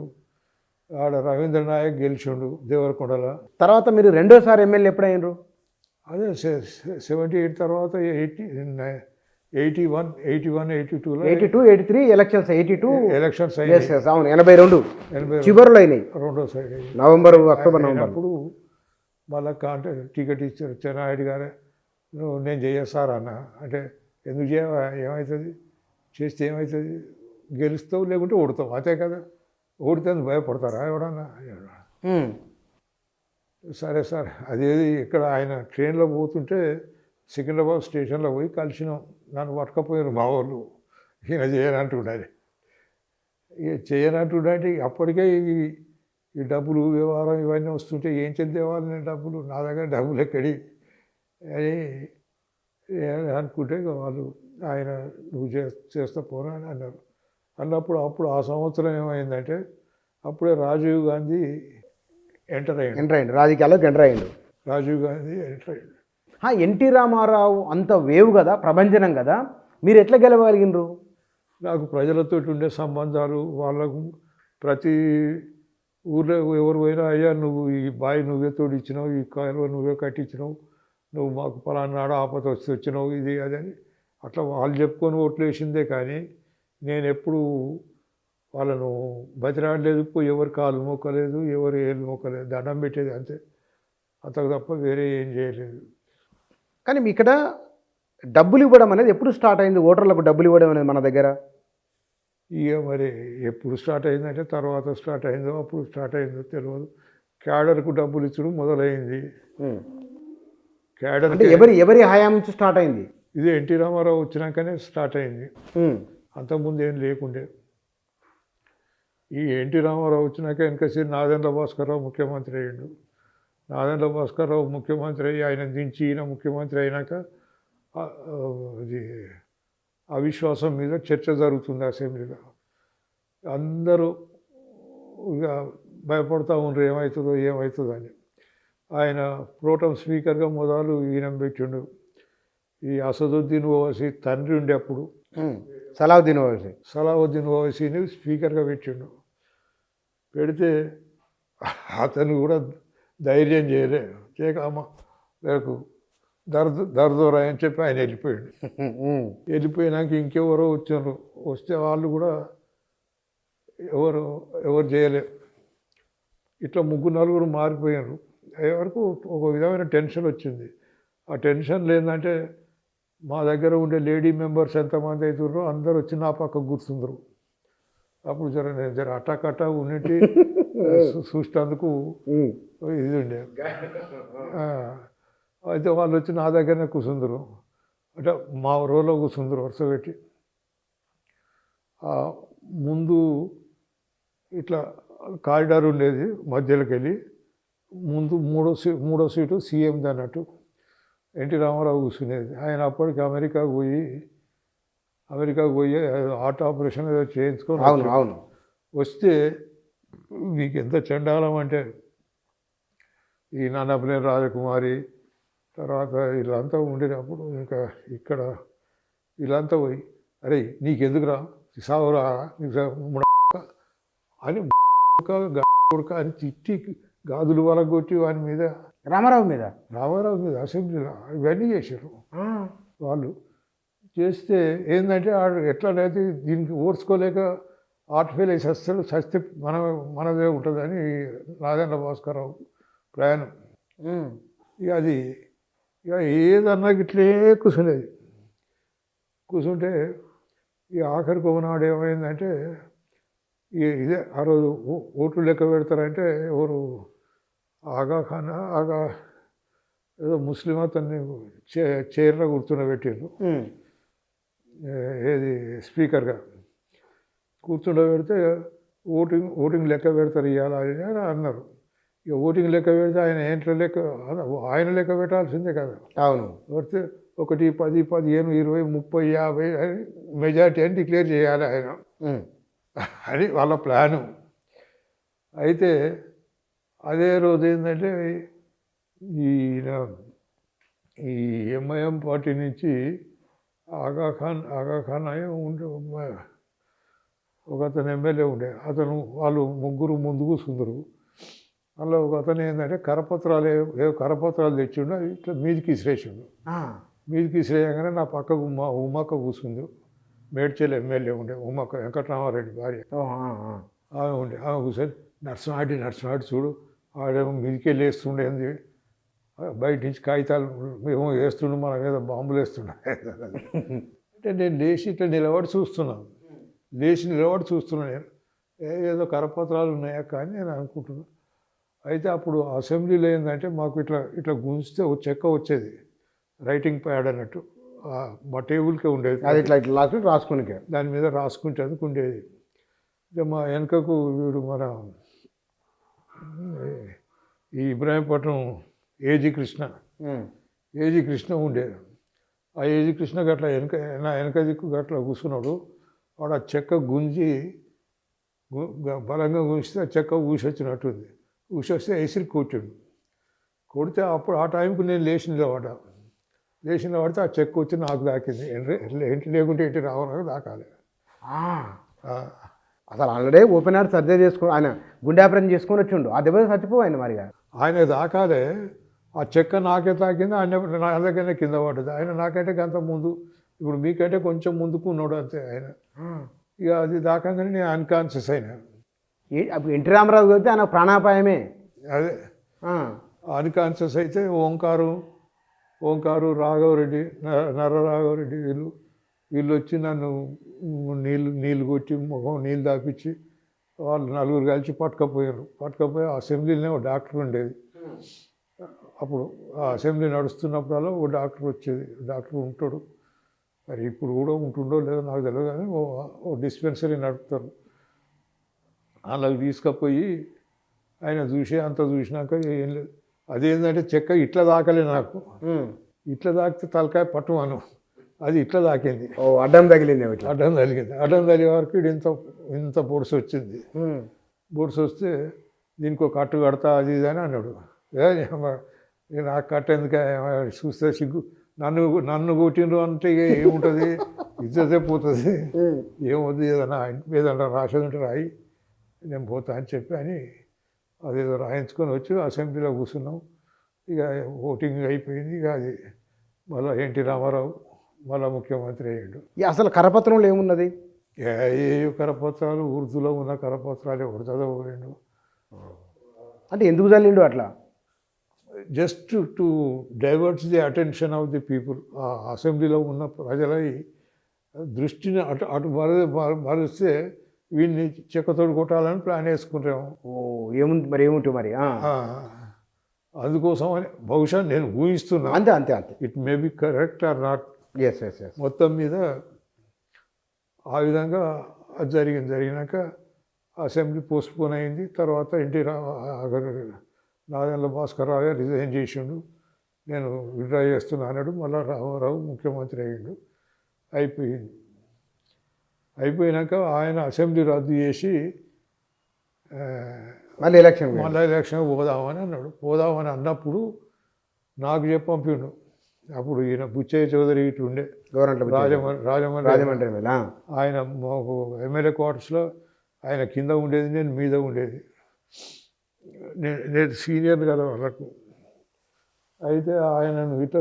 S2: ఆడ రవీంద్ర నాయక్ గెలిచిండు దేవరకొండల.
S1: తర్వాత మీరు రెండోసారి ఎమ్మెల్యే ఎప్పుడైనరు?
S2: అదే 78 తర్వాత 81, 82లో
S1: 82, 83 ఎలక్షన్స్. 82
S2: ఎలక్షన్స్
S1: అవును. 82 చివరిలో అయినాయి.
S2: రెండోసారి
S1: నవంబర్, అక్టోబర్, నవంబర్.
S2: అప్పుడు మళ్ళా అంటే టికెట్ ఇచ్చారు చెన్నారెడ్డి గారే. నేను చేస్తారా అన్న అంటే ఎందుకు ఏమవుతుంది, చేస్తే ఏమవుతుంది, గెలుస్తావు లేకుంటే ఓడతావు అంతే కదా, ఓడితే భయపడతారా ఎవడన్నా? సరే సార్ అదేది ఇక్కడ ఆయన ట్రైన్లో పోతుంటే సికింద్రాబాద్ స్టేషన్లో పోయి కలిసినాం. నన్ను పట్టుకపోయారు మా వాళ్ళు. ఈయన చేయనంటుండే చేయనంటుండే అప్పటికే ఈ డబ్బులు వ్యవహారం ఇవన్నీ వస్తుంటే ఏం చెందేవాళ్ళు నేను డబ్బులు, నా దగ్గర డబ్బులు ఎక్కడి అని అనుకుంటే వాళ్ళు ఆయన నువ్వు చేస్తా పోనా అని అన్నారు. అప్పుడు ఆ సంవత్సరం ఏమైందంటే అప్పుడే రాజీవ్ గాంధీ ఎంటర్ అయ్యిండు
S1: రాజకీయాల్లోకి ఎంటర్ అయ్యిండు.
S2: రాజీవ్ గాంధీ ఎంటర్ అయ్యిండు.
S1: ఎన్టీ రామారావు అంత వేవ్ కదా, ప్రభంజనం కదా, మీరు ఎట్లా గెలవగలిగినరు?
S2: నాకు ప్రజలతో ఉండే సంబంధాలు, వాళ్ళకు ప్రతి ఊళ్ళో ఎవరు పోయినా అయ్యా నువ్వు ఈ బావి నువ్వే తోడిచ్చినావు, ఈ కాలువ నువ్వే కట్టించినావు, నువ్వు మాకు పలానాడు ఆపద వస్తే వచ్చినావు, ఇది అదని అట్లా వాళ్ళు చెప్పుకొని ఓట్లు వేసిందే కానీ నేను ఎప్పుడు వాళ్ళను బతిరాడలేదు, ఎవరు కాలు మొక్కలేదు, ఎవరు ఏళ్ళు మొక్కలేదు, దండం పెట్టేది అంతే, అంతకు తప్ప వేరే ఏం చేయలేదు.
S1: కానీ ఇక్కడ డబ్బులు ఇవ్వడం అనేది ఎప్పుడు స్టార్ట్ అయింది? ఓటర్లకు డబ్బులు ఇవ్వడం అనేది మన దగ్గర
S2: ఇక మరి ఎప్పుడు స్టార్ట్ అయిందంటే తర్వాత స్టార్ట్ అయిందో అప్పుడు స్టార్ట్ అయిందో తెలియదు. క్యాడర్కు డబ్బులు ఇచ్చడం మొదలైంది. క్యాడర్
S1: అంటే ఎవరి హయాం నుంచి స్టార్ట్ అయింది?
S2: ఇది ఎన్టీ రామారావు వచ్చినాకనే స్టార్ట్ అయింది, అంతకుముందు ఏం లేకుండే. ఈ ఎన్టీ రామారావు వచ్చినాక వెనకసి నాదెండ్ల భాస్కర్రావు ముఖ్యమంత్రి అయ్యిండు. నాదెండ్ల భాస్కర్రావు ముఖ్యమంత్రి అయ్యి ఆయన దించి ఈయన ముఖ్యమంత్రి అయినాక ఇది అవిశ్వాసం మీద చర్చ జరుగుతుంది అసెంబ్లీలో. అందరూ ఇక భయపడతా ఉండరు ఏమవుతుందో అని. ఆయన ప్రోటం స్పీకర్గా మొదలు ఈయన పెట్టిండు. ఈ అసదుద్దీన్ ఓవైసీ తండ్రి ఉండే అప్పుడు సలావుద్దీన్ ఓవైసీని స్పీకర్గా పెట్టిండు. పెడితే అతను కూడా ధైర్యం చేయలేక నాకు దర్దోరా అని చెప్పి ఆయన వెళ్ళిపోయాడు. వెళ్ళిపోయినాక ఇంకెవరో వచ్చారు, వస్తే వాళ్ళు కూడా ఎవరు చేయలేరు. ఇట్లా 3-4 మారిపోయారు. అయ్యే వరకు ఒక విధమైన టెన్షన్ వచ్చింది. ఆ టెన్షన్ లేదంటే మా దగ్గర ఉండే లేడీ మెంబర్స్ ఎంతమంది అవుతారో అందరు వచ్చి నా పక్క కూర్చుందరు. అప్పుడు జర అటాకట్టా ఉన్నట్టు చూసేందుకు ఇది ఉండే. అయితే వాళ్ళు వచ్చి నా దగ్గరనే కూర్చుందరు, అంటే మా రోలో కూర్చుందరు వరుస పెట్టి. ముందు ఇట్లా కారిడార్ ఉండేది, మధ్యలోకి వెళ్ళి ముందు మూడో సీటు సీఎంది అన్నట్టు ఎన్టీ రామారావు కూర్చునేది. ఆయన అప్పటికి అమెరికాకు పోయి హార్ట్ ఆపరేషన్ ఏదో చేయించుకొని వస్తే మీకు ఎంత చండాలం అంటే ఈ నన్నపనేని రాజకుమారి తర్వాత వీళ్ళంతా ఉండేటప్పుడు ఇంకా ఇక్కడ వీళ్ళంతా పోయి అరే నీకెందుకురా సావురా అని ఉడక అని తిట్టి గాజులు వలగొట్టి వాని మీద
S1: రామారావు మీద
S2: రామారావు మీద అసెంబ్లీలో ఇవన్నీ చేశారు
S1: ఆ,
S2: వాళ్ళు. చేస్తే ఏంటంటే ఆడు ఎట్లనైతే దీనికి ఓర్చుకోలేక ఆర్టిఫైల్ అయి సస్తే మనదే ఉంటుందని నాదెండ్ల భాస్కరరావు ప్రయాణం.
S1: ఉమ్,
S2: ఇక అది ఇక ఏదన్నా ఇట్లే కూర్చునేది. కూర్చుంటే ఇక ఆఖరికి ఒకనాడు ఏమైందంటే ఇదే ఆ రోజు ఓట్లు లెక్క పెడతారంటే ఎవరు ఆగా ఏదో ముస్లిం అతన్ని చైర్లో కూర్చుండబెట్టారు.
S1: ఉమ్,
S2: ఏది స్పీకర్గా కూర్చుండబెడితే ఓటింగ్ లెక్క పెడతారు ఇవాళ అని అన్నారు. ఇక ఓటింగ్ లెక్క పెడితే ఆయన ఏంట్లో లెక్క ఆయన లెక్క పెట్టాల్సిందే కదా.
S1: అవును.
S2: పెడితే 1, 10, 15, 20, 30, 50 అని మెజార్టీ అని డిక్లేర్ చేయాలి ఆయన
S1: ఉమ్,
S2: అని వాళ్ళ ప్లాను. అయితే అదే రోజు ఏంటంటే ఈ ఎంఐఎం పార్టీ నుంచి ఆగాఖాన్ అయ్యి ఉండే ఒక అతను ఎమ్మెల్యే ఉండే అతను వాళ్ళు ముగ్గురు ముందు కూర్చుందరు. అందులో ఒక అతను ఏంటంటే కరపత్రాలు తెచ్చిండు, అవి ఇట్లా మీదికి ఇసిరేసిండు.
S1: ఆ,
S2: మీదికి ఇసిరేయగానే నా పక్కకు ఉమ్మక్క కూర్చుంది. మేడ్చల్ ఎమ్మెల్యే ఉండే ఉమ్మక్క, వెంకటరామారెడ్డి భార్య.
S1: ఓ, ఆ, ఆ.
S2: ఆమె ఉండే. ఆమె కూర్చొని నర్సనాటి చూడు ఆడేమో మీదికే లేస్తుండేంది, బయట నుంచి కాగితాలు ఏమో వేస్తుండు, మన మీద బాంబులు వేస్తుండే. అంటే నేను లేచి ఇట్లా నిలబడి చూస్తున్నాను. నేను ఏదో కరపత్రాలు ఉన్నాయా కానీ నేను అనుకుంటున్నాను. అయితే అప్పుడు అసెంబ్లీలో ఏంటంటే మాకు ఇట్లా గుంజితే ఒక చెక్క వచ్చేది, రైటింగ్ ప్యాడ్ అన్నట్టు మా టేబుల్కే ఉండేది.
S1: అది ఇట్లా ఇట్లా రాసుకునికే
S2: దాని మీద రాసుకుంటేందుకు ఉండేది. ఇక మా వెనకకు వీడు మన ఈ ఇబ్రాహీంపట్నం ఏజీ కృష్ణ ఉండేది. ఆ ఏజీ కృష్ణ గట్ల నా వెనక దిక్కు గట్ల కూర్చున్నాడు. వాడు ఆ చెక్క గుంజి బలంగా గుంజితే ఆ చెక్క ఊసొచ్చినట్టుంది. ఊసొస్తే ఎసిరి కొడితే అప్పుడు ఆ టైంకి నేను లేచి నిలబడితే ఆ చెక్క వచ్చి నాకు దాకింది. ఏంటి లేకుంటే ఏంటి రావడానికి దాకాలి.
S1: అసలు ఆల్రెడీ ఓపెన్ హార్ట్ సర్జరీ చేసుకుని ఆయన గుండె ఆపరేషన్ చేసుకొని వచ్చిండు. ఆ దెబ్బ చచ్చిపోయింది మరిగా.
S2: ఆయన దాకాలే, ఆ చెక్క నాకే తాకింది, ఆయన నా దగ్గరనే కింద పడ్డది. ఆయన నాకంటే గంత ముందు, ఇప్పుడు మీకంటే కొంచెం ముందుకు ఉన్నాడు అంతే ఆయన. ఇక అది దాకంగానే నేను అన్కాన్షియస్ అయినా.
S1: అప్పుడు ఎన్టీ రామారావు అయితే ఆయన ప్రాణాపాయమే.
S2: అదే అన్కాన్షియస్ అయితే ఓంకారు రాఘవరెడ్డి, నరరాఘవరెడ్డి వీళ్ళు వచ్చి నన్ను నీళ్ళు కొట్టి ముఖం నీళ్ళు దాపించి వాళ్ళు నలుగురు కలిసి పట్టుకపోయి అసెంబ్లీలోనే ఒక డాక్టర్ ఉండేది. అప్పుడు ఆ అసెంబ్లీ నడుస్తున్నప్పుడల్లా ఓ డాక్టర్ వచ్చేది. డాక్టర్ ఉంటాడు, మరి ఇప్పుడు కూడా ఉంటుండో లేదో నాకు తెలియదు కానీ ఓ డిస్పెన్సరీ నడుపుతారు. వాళ్ళకి తీసుకుపోయి ఆయన చూసినాక ఏం లేదు. అదేంటంటే చెక్క ఇట్లా దాకలే నాకు, ఇట్లా తాకితే తలకాయ పట్టువాను, అది ఇట్లా తాకింది.
S1: అడ్డం తగిలింది.
S2: అడ్డం తగిలే వరకు ఇంత పొడుసు వచ్చింది. పొడుసు వస్తే దీనికి ఒక కట్టు కడతా అది ఇది అని అన్నాడు. నాకు కట్ట ఎందుకు చూస్తే సిగ్గు, నన్ను కొట్టిండ్రు అంటే ఏముంటుంది, ఇజ్జతే పోతుంది, ఏమవుతుంది, ఏదన్నా రాసేది ఉంటే రాయి, నేను పోతా అని చెప్పి అని అదేదో రాయించుకొని వచ్చి అసెంబ్లీలో కూర్చున్నాం. ఇక ఓటింగ్ అయిపోయింది. ఇక అది మళ్ళీ ఎన్టీ రామారావు మళ్ళీ ముఖ్యమంత్రి అయ్యాడు.
S1: అసలు కరపత్రంలో ఏమున్నది?
S2: ఏ కరపత్రాలు, ఉర్దూలో ఉన్న కరపత్రాలు ఎవరు చదవలేండు.
S1: అంటే ఎందుకు చల్లిండు అట్లా?
S2: Just to diverts the attention of the people. ఆ అసెంబ్లీలో ఉన్న ప్రజల దృష్టిని అటు మరిస్తే వీడిని చెక్కతోడు కొట్టాలని ప్లాన్ వేసుకుంటాము.
S1: ఏముంటుంది మరి.
S2: అందుకోసం అని బహుశా నేను ఊహిస్తున్నా.
S1: అంతే. It
S2: may be correct or not.
S1: Yes.
S2: మొత్తం మీద ఆ విధంగా అది జరిగినాక అసెంబ్లీ పోస్ట్పోన్ అయింది. తర్వాత నాదెండ్ల భాస్కరరావు రిజైన్ చేసిండు. నేను విడ్రా చేస్తున్నా అన్నాడు. మళ్ళీ రామారావు ముఖ్యమంత్రి అయ్యిండు. అయిపోయినాక ఆయన అసెంబ్లీ రద్దు చేసి
S1: మళ్ళీ
S2: ఎలక్షన్ పోదామని అన్నప్పుడు నాకు చెప్పి పంపిండు. అప్పుడు ఈయన బుచ్చయ్య చౌదరి ఇటు ఉండే రాజమండ్రి ఆయన ఎమ్మెల్యే క్వార్టర్స్లో ఆయన కింద ఉండేది, నేను మీద ఉండేది. నేను సీనియర్ కదా వాళ్ళకు. అయితే ఆయనను ఇట్లా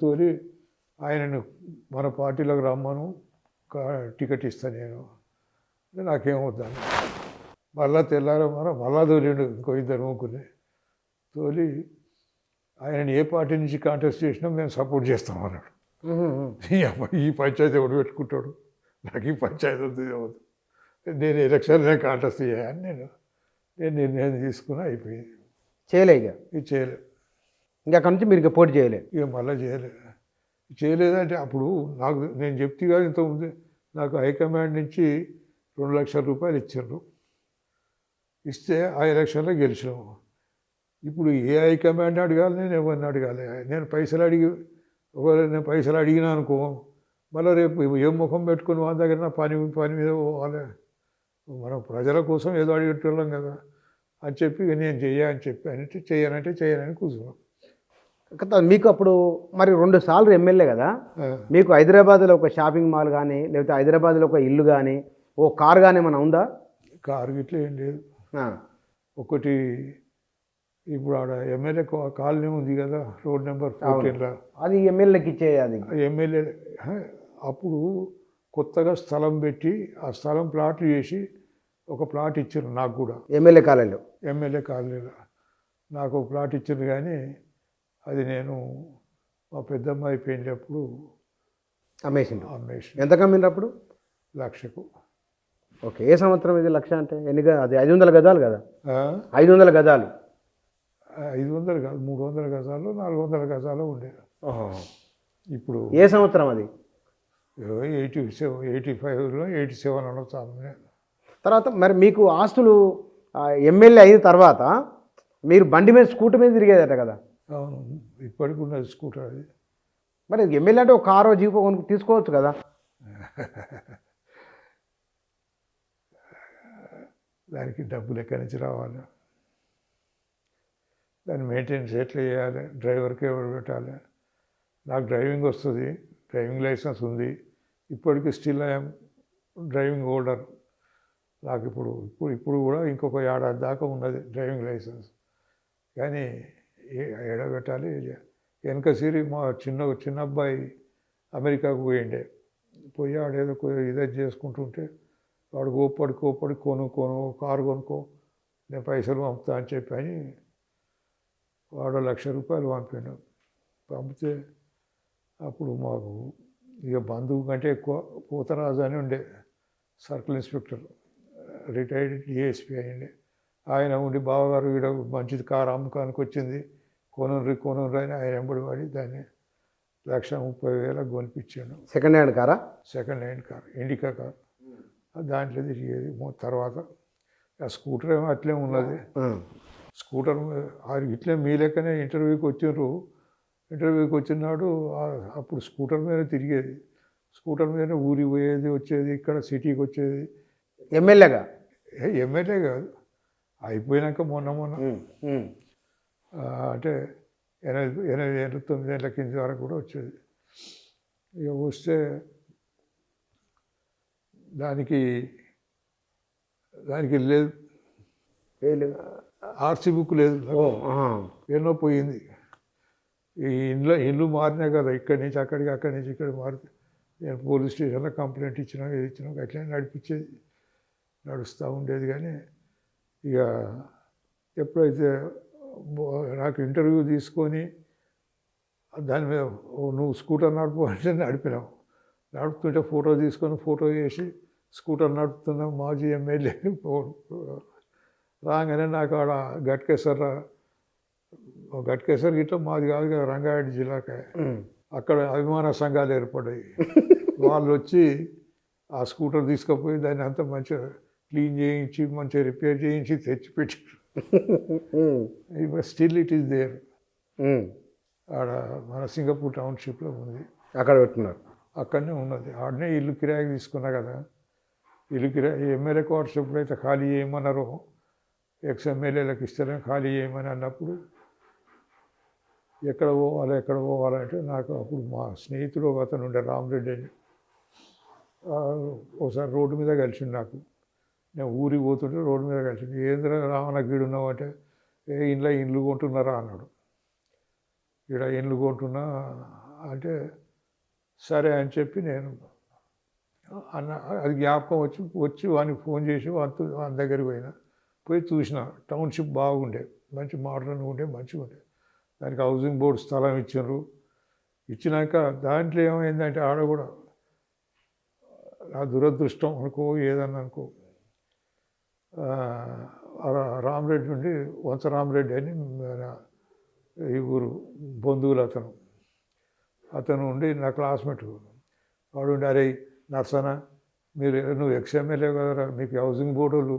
S2: తోలి ఆయనను మన పార్టీలోకి రమ్మను, టికెట్ ఇస్తాను నేను. నాకేమవుతాను. మళ్ళా తెల్లారో మళ్ళా తోలిండు ఇంకో ఇద్దరు ముగ్గురిని తోలి ఆయనని ఏ పార్టీ నుంచి కాంటెస్ట్ చేసినా మేము సపోర్ట్ చేస్తాం అన్నాడు. ఈ పంచాయతీ ఎవడు పెట్టుకుంటాడు, నాకు ఈ పంచాయతీ వద్దు అవ్వదు, నేను ఎలక్షన్లో కాంటెస్ట్ చేయాలని నేను నిర్ణయం తీసుకుని అయిపోయింది.
S1: చేయలే ఇక
S2: ఇది చేయలేదు.
S1: ఇంకా అక్కడి నుంచి మీరు ఇక పోటీ చేయలేదు.
S2: ఇక మళ్ళీ చేయలేదంటే అప్పుడు నేను చెప్తే కాదు ఇంతకుముందు నాకు హైకమాండ్ నుంచి 2 లక్షల రూపాయలు ఇచ్చారు. ఇస్తే ఆ ఎలక్షన్లో గెలిచినాము. ఇప్పుడు ఏ హైకమాండ్ అడగాలి, నేను ఎవరిని అడగాలి? నేను పైసలు అడిగినా అనుకో, మళ్ళీ రేపు ఏ ముఖం పెట్టుకుని వాళ్ళ దగ్గర పని మీద పోవాలి. మనం ప్రజల కోసం ఏదో అడిగేటోళ్ళం కదా అని చెప్పి నేను చెయ్యని చెప్పి చేయనంటే కూర్చున్నాం.
S1: మీకు అప్పుడు మరి 2 సార్లు ఎమ్మెల్యే కదా, మీకు హైదరాబాద్లో ఒక షాపింగ్ మాల్ కానీ లేకపోతే హైదరాబాద్లో ఒక ఇల్లు కానీ ఓ కారు కానీ ఏమైనా ఉందా?
S2: కారు గిట్ల ఏం లేదు. ఒకటి ఇప్పుడు ఆడ ఎమ్మెల్యే కాలనీ ఉంది కదా, రోడ్ నెంబర్ 14లో,
S1: అది ఎమ్మెల్యేకి ఇచ్చేది. అది
S2: ఎమ్మెల్యే అప్పుడు కొత్తగా స్థలం పెట్టి ఆ స్థలం ప్లాట్లు చేసి ఒక ప్లాట్ ఇచ్చారు నాకు కూడా.
S1: ఎమ్మెల్యే
S2: కాలనీలో నాకు ఒక ప్లాట్ ఇచ్చారు. కానీ అది నేను మా పెద్దమ్మాయి పెళ్ళినప్పుడు
S1: అమ్మేసి.
S2: ఎంత
S1: కమ్మిండ్రు అప్పుడు?
S2: 1,00,000కు.
S1: ఓకే. ఏ సంవత్సరం ఇది? 1,00,000 అంటే అది 500 గజాలు కదా? 500 గజాలు.
S2: 500 కాదు, 300 గజాలు 400 గజాలు ఉండేది. ఇప్పుడు
S1: ఏ సంవత్సరం అది?
S2: 85లో 87 అనొచ్చు.
S1: తర్వాత మరి మీకు ఆస్తులు ఎమ్మెల్యే అయిన తర్వాత మీరు బండి మీద స్కూటర్ మీద తిరిగేదట కదా?
S2: అవును, ఇప్పటికి ఉన్నది స్కూటర్ అది.
S1: మరి ఎమ్మెల్యే అంటే ఒక కారో జీపో కొనుక్కు తీసుకోవచ్చు కదా?
S2: దానికి డబ్బులు ఎక్కడి నుంచి రావాలి, దాన్ని మెయింటెనెన్స్ ఎట్లా చేయాలి, డ్రైవర్కి ఎవరు పెట్టాలి. నాకు డ్రైవింగ్ వస్తుంది, డ్రైవింగ్ లైసెన్స్ ఉంది. ఇప్పటికీ స్టిల్ ఐఎమ్ డ్రైవింగ్ హోల్డర్. నాకు ఇప్పుడు కూడా ఇంకొక 1 ఏడాది దాకా ఉన్నది డ్రైవింగ్ లైసెన్స్. కానీ ఎడబెట్టాలి. వెనక సిరి మా చిన్న అబ్బాయి అమెరికాకు పోయి ఆడేదో ఇదే చేసుకుంటుంటే వాడు కోప్పడి కొను కారు కొనుక్కో, నేను పైసలు పంపుతా అని చెప్పి వాడు 1,00,000 రూపాయలు పంపాడు. పంపితే అప్పుడు మాకు ఇక బంధువు కంటే ఎక్కువ పోతరాజు అని ఉండే సర్కిల్ ఇన్స్పెక్టర్, రిటైర్డ్ డిఎస్పీ అయ్యిండే. ఆయన ఉండి బావగారు ఈడ మంచిది కారు అమ్మకానికి వచ్చింది, కొనుర్రి అని ఆయన వెంబడి పడి దాన్ని 1,30,000 కొనిపించాను.
S1: Second hand car,
S2: Indica car. దాంట్లో తిరిగేది. తర్వాత ఆ స్కూటర్ ఏమో అట్లే ఉన్నది. స్కూటర్ ఇట్లే మీ లెక్కనే ఇంటర్వ్యూకి వచ్చినాడు. అప్పుడు స్కూటర్ మీద తిరిగేది. స్కూటర్ మీద ఊరికి పోయేది వచ్చేది, ఇక్కడ సిటీకి వచ్చేది. ఎమ్మెల్యే కాదు, అయిపోయినాక మొన్న అంటే 8 ఏళ్ళు 9 ఏళ్ళ కింద వరకు కూడా వచ్చేది. ఇక వస్తే దానికి లేదు, ఆర్సీ బుక్ లేదు, ఎన్నో పోయింది. ఈ ఇల్లు మారినా కదా, ఇక్కడి నుంచి అక్కడికి, అక్కడి నుంచి ఇక్కడ మారితే నేను పోలీస్ స్టేషన్లో కంప్లైంట్ ఇచ్చినా అట్లా నడుస్తూ ఉండేది. కానీ ఇక ఎప్పుడైతే నాకు ఇంటర్వ్యూ తీసుకొని దాని మీద నువ్వు స్కూటర్ నడుపు అంటే నడిపినావు. నడుపుతుంటే ఫోటో తీసుకొని ఫోటో వేసి స్కూటర్ నడుపుతున్నాం మాజీ ఎమ్మెల్యే రాగానే నాకు ఆడ గట్కేసర్ గిట్ట మాది కాదు కదా, రంగారెడ్డి జిల్లాకే. అక్కడ అభిమాన సంఘాలు ఏర్పడ్డాయి. వాళ్ళు వచ్చి ఆ స్కూటర్ తీసుకుపోయి దాన్ని అంతా మంచిగా క్లీన్ చేయించి మంచిగా రిపేర్ చేయించి తెచ్చిపెట్టారు. Still it is there. ఆడ మన సింగపూర్ టౌన్షిప్లో ఉంది,
S1: అక్కడ పెట్టున్నారు.
S2: అక్కడనే ఉన్నది. ఆడనే ఇల్లు కిరాయికి తీసుకున్నా కదా. ఇల్లు కిరాయి ఎమ్మెల్యే క్వార్టర్స్ ఎప్పుడైతే ఖాళీ చేయమన్నారో, ఎమ్మెల్యేలకు ఇస్తేనే ఖాళీ చేయమని అన్నప్పుడు ఎక్కడ పోవాలంటే నాకు అప్పుడు మా స్నేహితుడు ఒక అతను ఉండే రామరెడ్డి అని, ఒకసారి రోడ్డు మీద కలిసిండు. నాకు నేను ఊరికి పోతుంటే రోడ్డు మీద కలిసింది. ఏంద్రా రావణ గీడు ఉన్నావు అంటే, ఇంట్లో ఇండ్లు కొంటున్నారా అన్నాడు. ఇక్కడ ఇండ్లు కొంటున్నా అంటే సరే అని చెప్పి నేను అన్న అది జ్ఞాపకం వచ్చి వానికి ఫోన్ చేసి వాని దగ్గరికి పోయి చూసిన. టౌన్షిప్ బాగుండే, మంచి మోడర్న్గా ఉండే, మంచిగా ఉండే. దానికి హౌసింగ్ బోర్డు స్థలం ఇచ్చారు. ఇచ్చినాక దాంట్లో ఏమైందంటే ఆడ కూడా నా దురదృష్టం అనుకో ఏదన్నా అనుకో, రామరెడ్డి నుండి వంశ రామరెడ్డి అని ఈ ఊరు బంధువులు అతను ఉండి నా క్లాస్మేట్. వాడు ఉండి అరే నర్సన నువ్వు ఎక్స్ఎమ్మెల్యే కదరా, మీకు హౌసింగ్ బోర్డు వాళ్ళు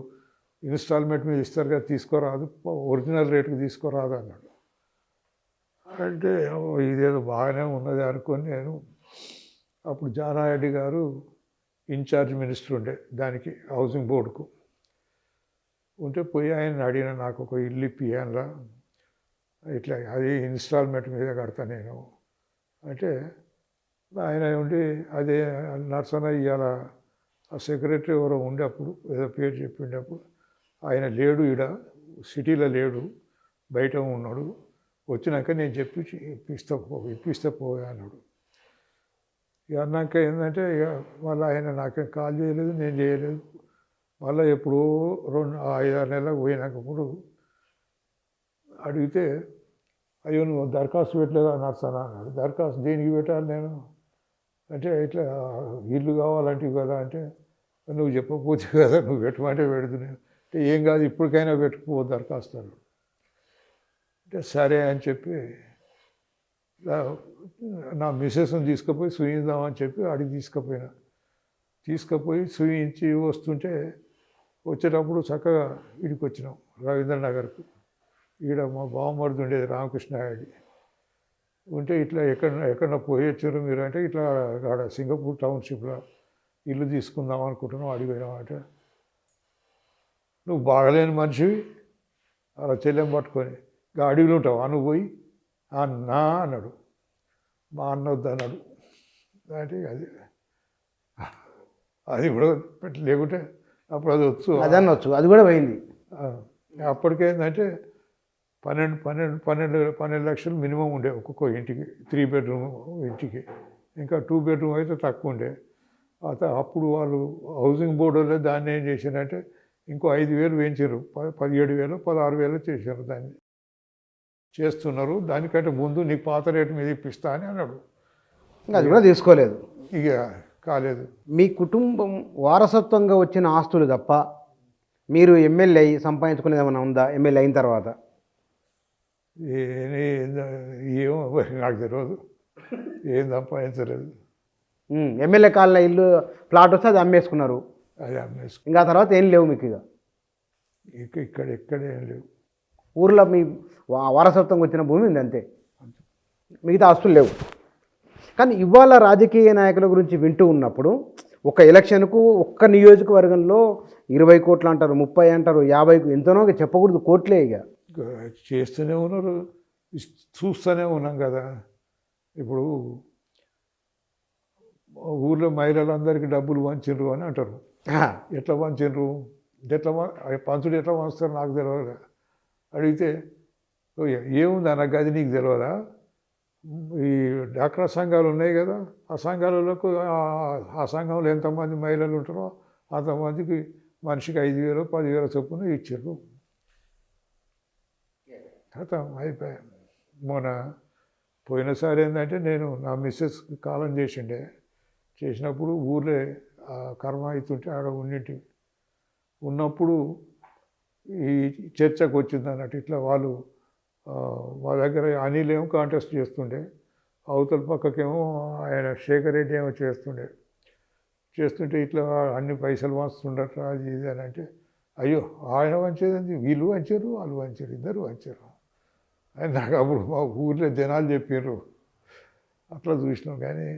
S2: ఇన్స్టాల్మెంట్ మీద ఇస్తారు కదా, తీసుకోరాదు, ఒరిజినల్ రేటుకి తీసుకోరాదు అన్నాడు. అంటే ఇదేదో బాగానే ఉన్నది అనుకొని నేను అప్పుడు జానారెడ్డి గారు ఇన్ఛార్జ్ మినిస్టర్ ఉండే దానికి హౌసింగ్ బోర్డుకు ఉంటే పోయి ఆయన అడిగిన, నాకు ఒక ఇల్లు ఇప్పియనరా, ఇట్లా అది ఇన్స్టాల్మెంట్ మీద కడతా నేను అంటే ఆయన ఉండి అదే నర్సన ఇవాళ ఆ సెక్రటరీ ఎవరో ఉండే అప్పుడు ఏదో పేరు చెప్పిండప్పుడు ఆయన లేడు, ఈడ సిటీలో లేడు, బయట ఉన్నాడు, వచ్చినాక నేను చెప్పి ఇప్పిస్తా పోయా అన్నాడు. ఇక అన్నాక ఏంటంటే ఇక మళ్ళీ ఆయన నాకేం కాల్ చేయలేదు, నేను చేయలేదు. మళ్ళీ ఎప్పుడో 5-6 నెలలకు పోయినాకప్పుడు అడిగితే అయ్యో నువ్వు దరఖాస్తు పెట్టలేదా నర్సన అన్నాడు. దరఖాస్తు దేనికి పెట్టాలి నేను అంటే ఇట్లా ఇల్లు కావాలంటే కదా అంటే, నువ్వు చెప్పకపోతే కదా నువ్వు పెట్టమంటే పెడుతున్నావు అంటే ఏం కాదు ఇప్పటికైనా పెట్టుకోవద్దు దరఖాస్తు అన్నాడు. అంటే సరే అని చెప్పి నా మిస్సెస్ని తీసుకుపోయి చూయిందామని చెప్పి అడిగి తీసుకుపోయి చూయించి వస్తుంటే వచ్చేటప్పుడు చక్కగా ఇడికి వచ్చినాం రవీంద్ర నగర్కు. ఈడ మా బావమరిది ఉండేది రామకృష్ణారెడ్డి ఉంటే ఇట్లా ఎక్కడ పోయి వచ్చారు మీరు అంటే ఇట్లా ఆడ సింగపూర్ టౌన్షిప్లో ఇల్లు తీసుకుందాం అనుకుంటున్నాం అడిగిపోయినాం అంటే, నువ్వు బాగలేని మనిషివి అలా చెల్లెం పట్టుకొని ఇక అడవిలో ఉంటావు అను పోయి అన్నా అన్నాడు. మా అన్న వద్దు అన్నాడు అంటే అది కూడా లేకుంటే అప్పుడు అది
S1: అదనొచ్చు, అది కూడా పోయింది.
S2: అప్పటికేందంటే 12 లక్షలు మినిమం ఉండే ఒక్కొక్క ఇంటికి, 3 బెడ్రూమ్ ఇంటికి, ఇంకా 2 బెడ్రూమ్ అయితే తక్కువ ఉండే. అప్పుడు వాళ్ళు హౌసింగ్ బోర్డు వాళ్ళు దాన్ని ఏం చేశారంటే ఇంకో 5,000 వేయించారు, 17,000 16,000 చేశారు. దాన్ని చేస్తున్నారు. దానికంటే ముందు నీకు పాత రేటు మీద ఇప్పిస్తా అని అన్నాడు.
S1: అది కూడా తీసుకోలేదు,
S2: ఇక కాలేదు.
S1: మీ కుటుంబం వారసత్వంగా వచ్చిన ఆస్తులు తప్ప మీరు ఎమ్మెల్యే అయ్యి సంపాదించుకునేది ఏమైనా ఉందా? ఎమ్మెల్యే అయిన తర్వాత
S2: ఏమో నాకు తెలియదు, ఏం సంపాదించలేదు.
S1: ఎమ్మెల్యే కాలన ఇల్లు ప్లాట్ వస్తే అది అమ్మేసుకున్నారు,
S2: అది అమ్మేసుకుని
S1: ఇంకా తర్వాత ఏం లేవు మీకు? ఇక
S2: ఇక్కడ ఏం లేవు.
S1: ఊర్లో మీ వారసత్వంగా వచ్చిన భూమి ఉంది అంతే, మిగతా ఆస్తులు లేవు. కానీ ఇవాళ రాజకీయ నాయకుల గురించి వింటూ ఉన్నప్పుడు ఒక ఎలక్షన్కు ఒక్క నియోజకవర్గంలో 20 కోట్లు అంటారు, 30 అంటారు, 50 ఎంతనో చెప్పకూడదు, కోట్లే. ఇక
S2: చేస్తూనే ఉన్నారు, చూస్తూనే ఉన్నాం కదా. ఇప్పుడు ఊర్లో మహిళలందరికీ డబ్బులు పంచిండ్రు అని అంటారు. ఎట్లా పంచిండ్రు, పంచుడు ఎట్లా పంచుతారు నాకు తెలియదు. అడిగితే ఏముంది అన్న గది నీకు తెలియదా? ఈ డాక్టర్ సంఘాలు ఉన్నాయి కదా, ఆ సంఘాలకు ఆ సంఘంలో ఎంతమంది మహిళలు ఉంటారో అంతమందికి మనిషికి 5,000 10,000 చొప్పున ఇచ్చారు. ఖతం అయిపోయా. మొన్న పోయినసారి ఏంటంటే నేను నా మిస్సెస్కి కాలం చేసినప్పుడు ఊర్లే కర్మ అవుతుంటే ఆడ ఉన్నప్పుడు ఈ చర్చకు వచ్చింది అన్నట్టు. ఇట్లా వాళ్ళు మా దగ్గర అనిల్ ఏమో కాంటెస్ట్ చేస్తుండే, అవతల పక్కకేమో ఆయన శేఖర్ రెడ్డి ఏమో చేస్తుంటే ఇట్లా అన్ని పైసలు వంచుతుండట అది ఇది అని అంటే, అయ్యో ఆయన వంచేది వీళ్ళు వంచారు వాళ్ళు వంచారు ఇద్దరు వంచారు అని నాకు అప్పుడు మా ఊర్లో జనాలు చెప్పారు. అట్లా చూసినాం. కానీ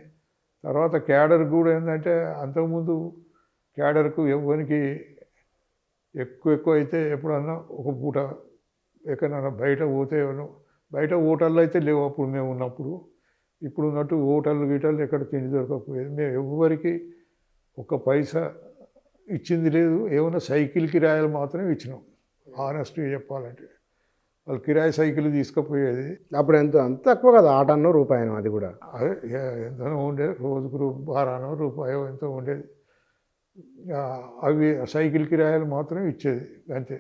S2: తర్వాత క్యాడర్ కూడా ఏంటంటే అంతకుముందు క్యాడర్కు ఎవరికి ఎక్కువ అయితే ఎప్పుడన్నా ఒక పూట ఎక్కడన్నా బయట హోటళ్ళు అయితే లేవు అప్పుడు మేము ఉన్నప్పుడు. ఇప్పుడు ఉన్నట్టు హోటళ్ళు గీటళ్ళు ఎక్కడ తిండి దొరకకపోయేది. మేము ఎవరికి ఒక పైసా ఇచ్చింది లేదు. ఏమన్నా సైకిల్ కిరాయిలు మాత్రమే ఇచ్చినాం ఆనెస్ట్గా చెప్పాలంటే. వాళ్ళు కిరాయి సైకిల్ తీసుకుపోయేది.
S1: అప్పుడు అంత తక్కువ కదా, ఆటన్నో రూపాయనో అది కూడా.
S2: అదే ఎంతనో ఉండేది, రోజుకు బారానో రూపాయో ఎంతో ఉండేది. అవి సైకిల్ కిరాయిలు మాత్రం ఇచ్చేది అంతే.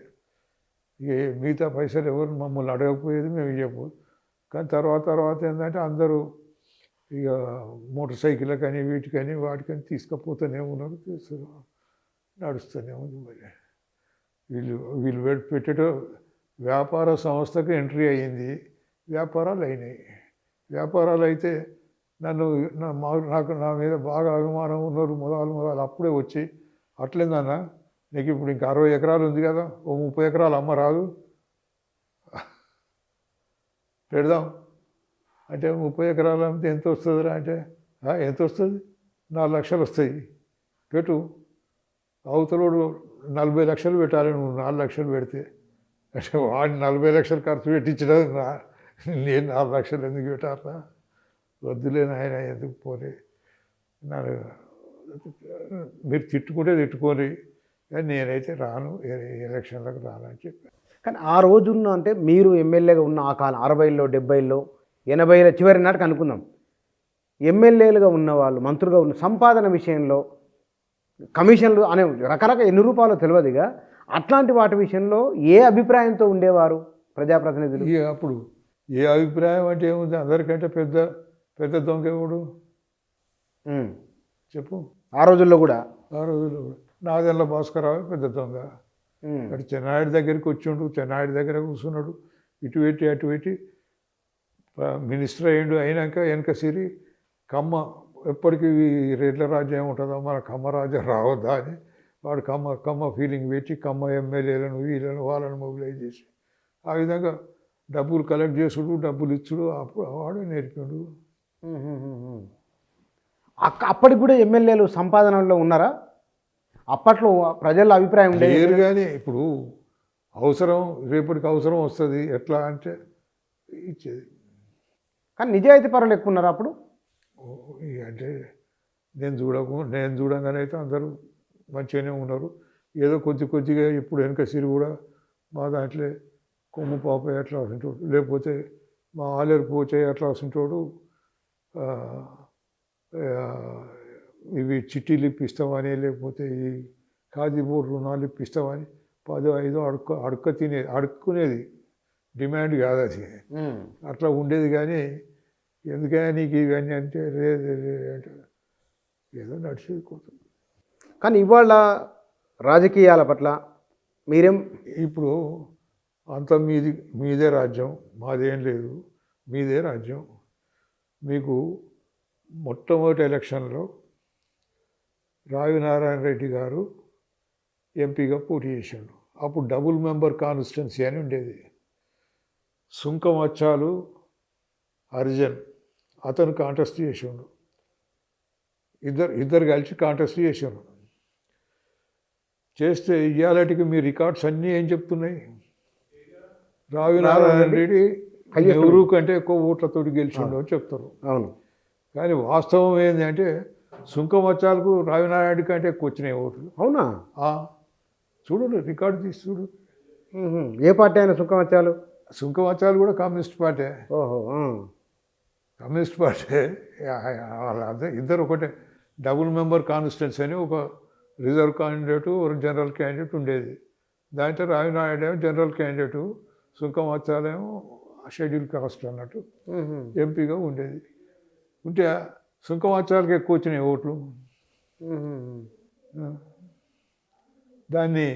S2: ఇక మిగతా పైసలు ఎవరు మమ్మల్ని అడగకపోయేది, మేము ఇవ్వకపోదు. కానీ తర్వాత ఏంటంటే అందరూ ఇక మోటార్ సైకిళ్ళకని వీటికని వాటికని తీసుకుపోతూనే ఉన్నారు, నడుస్తూనే ఉంది. మరి వీళ్ళు పెట్టేటో వ్యాపార సంస్థకు ఎంట్రీ అయ్యింది, వ్యాపారాలు అయినాయి. వ్యాపారాలు అయితే నాకు నా మీద బాగా అభిమానం ఉన్నారు మొదలు అప్పుడే వచ్చి, అట్లేదన్నా నీకు ఇప్పుడు ఇంకా 60 ఎకరాలు ఉంది కదా, ఓ 30 ఎకరాలు అమ్మ రాదు పెడదాం అంటే, 30 ఎకరాలు అమ్మితే ఎంత వస్తుందిరా అంటే, ఎంత వస్తుంది, 4 లక్షలు వస్తాయి పెట్టు. అవతలోడు 40 లక్షలు పెట్టాలి, నువ్వు 4 లక్షలు పెడితే అంటే వాడిని 40 లక్షలు ఖర్చు పెట్టించడం, నేను 4 లక్షలు ఎందుకు పెట్టాలా, వద్దులేని ఆయన ఎందుకు పోలే. మీరు తిట్టుకోని, కానీ నేనైతే రాను, ఎలక్షన్లకు రానని చెప్పాను.
S1: కానీ ఆ రోజున్న అంటే మీరు ఎమ్మెల్యేగా ఉన్న ఆ కాలం 60లో 70లో 80ల చివరి నాటికి అనుకుందాం, ఎమ్మెల్యేలుగా ఉన్నవాళ్ళు మంత్రులుగా ఉన్న సంపాదన విషయంలో కమిషన్లు అనే రకరకాల ఎన్ని రూపాయలు తెలియదుగా, అట్లాంటి వాటి విషయంలో ఏ అభిప్రాయంతో ఉండేవారు ప్రజాప్రతినిధులు?
S2: అప్పుడు ఏ అభిప్రాయం అంటే ఏముంది, అందరికంటే పెద్ద దొంగ ఎవడు చెప్పు.
S1: ఆ రోజుల్లో కూడా
S2: నాదెండ్ల భాస్కరరావు పెద్ద దొంగ. అటు చెన్నాయుడు దగ్గరికి వచ్చిండు, చెన్నాయుడు దగ్గర కూర్చున్నాడు, ఇటు పెట్టి మినిస్టర్ అయినాక వెనక సిరి కమ్మ ఎప్పటికీ రెడ్ల రాజ్యం ఉంటుందో, మన కమ్మ రాజ్యం రావద్దా అని వాడు కమ్మ ఫీలింగ్ పెట్టి కమ్మ ఎమ్మెల్యేలను వీళ్ళను వాళ్ళను మొబిలైజ్ చేసి ఆ విధంగా డబ్బులు కలెక్ట్ చేసుడు, డబ్బులు ఇచ్చుడు అప్పుడు వాడు నేర్పాడు.
S1: అప్పటికి కూడా ఎమ్మెల్యేలు సంపాదనలో ఉన్నారా? అప్పట్లో ప్రజల అభిప్రాయం
S2: లేరు. కానీ ఇప్పుడు రేపటికి అవసరం వస్తుంది ఎట్లా అంటే ఇచ్చేది.
S1: కానీ నిజాయితీ పరులు ఎక్కువ ఉన్నారు అప్పుడు.
S2: అంటే నేను చూడంగానే అయితే అందరూ మంచిగానే ఉన్నారు. ఏదో కొద్దిగా ఇప్పుడు వెనక సిరి కూడా మా దాంట్లో కొమ్ము పాపయ్య అట్లా వస్తుంటాడు, లేకపోతే మా ఆలేరు పోచయ్య అట్లా వస్తుంటాడు. ఇవి చిట్టీలు ఇప్పిస్తామని, లేకపోతే ఈ ఖాదీ బోర్డు రుణాలు ఇప్పిస్తామని 10-5 అడుక్కునేది, డిమాండ్ కాదు అది, అట్లా ఉండేది. కానీ ఎందుకని నీకు ఇవన్నీ అంటే అంటే ఏదో నడిచేది పోతుంది.
S1: కానీ ఇవాళ రాజకీయాల పట్ల మీరేం,
S2: ఇప్పుడు అంత మీదే రాజ్యం, మాదేం లేదు, మీదే రాజ్యం. మీకు మొట్టమొదటి ఎలక్షన్లో రావి నారాయణ రెడ్డి గారు ఎంపీగా పోటీ చేశాడు. అప్పుడు డబుల్ మెంబర్ కాన్స్టిట్యున్సీ అని ఉండేది. సుంకమచ్చాలు అర్జన్ అతను కాంటెస్ట్ చేసాడు, ఇద్దరు కలిసి కాంటెస్ట్ చేశారు. చేస్తే ఇవాళటికి మీ రికార్డ్స్ అన్నీ ఏం చెప్తున్నాయి, రావి నారాయణ రెడ్డి నెహ్రూ కంటే ఎక్కువ ఓట్లతో గెలిచిండు అని చెప్తారు.
S1: అవును.
S2: కానీ వాస్తవం ఏంటంటే సుంకమచ్చాలకు రావినారాయణ కంటే ఎక్కువ వచ్చినాయి ఓట్లు.
S1: అవునా?
S2: చూడు, రికార్డు తీసి చూడు.
S1: ఏ పార్టీ అయినా సుంకమచ్చాలు?
S2: సుంకమచ్చాలు కూడా కమ్యూనిస్ట్ పార్టీ.
S1: ఓహో,
S2: కమ్యూనిస్ట్ పార్టీ. వాళ్ళంతా ఇద్దరు ఒకటే. డబుల్ మెంబర్ కాన్స్టిట్యున్సీ అని ఒక రిజర్వ్ క్యాండిడేటు, ఒక జనరల్ క్యాండిడేట్ ఉండేది. దాంట్లో రావినాయుడు ఏమో జనరల్ క్యాండిడేటు, సుంకమచ్చాలేమో షెడ్యూల్ కాస్ట్ అన్నట్టు ఎంపీగా ఉండేది. ఉంటే సుంకమచ్చాలకు ఎక్కువ వచ్చినాయి ఓట్లు. దాన్ని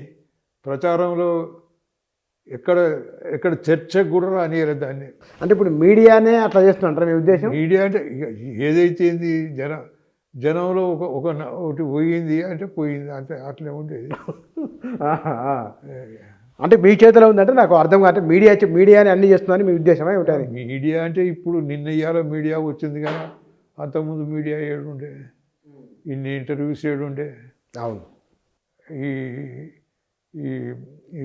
S2: ప్రచారంలో ఎక్కడ చర్చకు కూడా రానియలేదు దాన్ని.
S1: అంటే ఇప్పుడు మీడియానే అట్లా చేస్తుంటారు మీ ఉద్దేశం?
S2: మీడియా అంటే ఏదైతే జనంలో ఒకటి పోయింది అంటే పోయింది అంతే, అట్లే ఉండేది.
S1: అంటే మీ చేతిలో ఉందంటే నాకు అర్థం కాదు. మీడియాని అన్నీ చేస్తుందని మీ ఉద్దేశమే ఉంటాయి.
S2: మీడియా అంటే ఇప్పుడు ఇవాళ మీడియా వచ్చింది కదా, అంతకుముందు మీడియా ఏడుండే, ఇన్ని ఇంటర్వ్యూస్ ఏడుండే.
S1: అవును.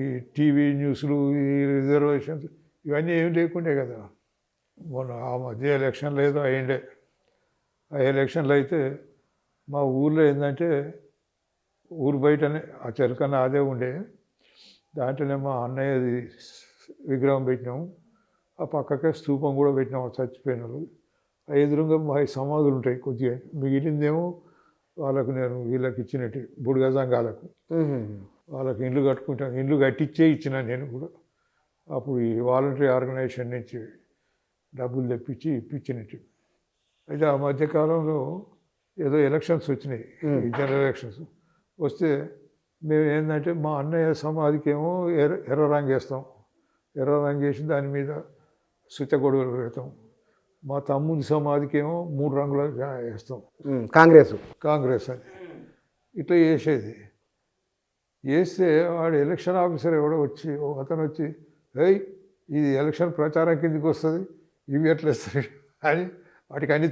S2: ఈ టీవీ న్యూస్లు, ఈ రిజర్వేషన్స్ ఇవన్నీ ఏం లేకుండే కదా. మొన్న ఆ మధ్య ఎలక్షన్లు ఏదో అయ్యిండే. ఆ ఎలక్షన్లు అయితే మా ఊళ్ళో ఏంటంటే ఊరు బయటనే ఆ చెరుకన్న అదే ఉండే. దాంట్లోనే మా అన్నయ్యది విగ్రహం పెట్టినాము. ఆ పక్కకే స్తూపం కూడా పెట్టినాము చచ్చిపోయిన వాళ్ళు. ఆ ఎదురుగా మా సమాధులు ఉంటాయి కొద్దిగా. మిగిలిందేమో వాళ్ళకు నేను వీళ్ళకి ఇచ్చినట్టు బుడిగ సంఘాలకు వాళ్ళకి ఇండ్లు కట్టుకుంటాను. ఇండ్లు కట్టించే ఇచ్చిన నేను కూడా. అప్పుడు ఈ వాలంటరీ ఆర్గనైజేషన్ నుంచి డబ్బులు తెప్పించి ఇప్పించినట్టు. అయితే ఆ మధ్యకాలంలో ఏదో ఎలక్షన్స్ వచ్చినాయి, ఈ జనరల్ ఎలక్షన్స్ వస్తే మేము ఏంటంటే మా అన్నయ్య సమాధికి ఏమో ఎర్ర రంగు వేస్తాం. ఎర్ర రంగు వేసి దాని మీద సుచ్చ గొడుగులు పెడతాం. మా తమ్ముడి సమాధికి ఏమో 3 రంగులు వేస్తాం. కాంగ్రెస్ అని ఇట్లా వేసేది. వేస్తే వాడు ఎలక్షన్ ఆఫీసర్ ఎవడో వచ్చి అతను వచ్చి, ఏయ్ ఇది ఎలక్షన్ ప్రచారం కిందకి వస్తుంది, ఇవి ఎట్లా వస్తాయి అని వాటికి అన్ని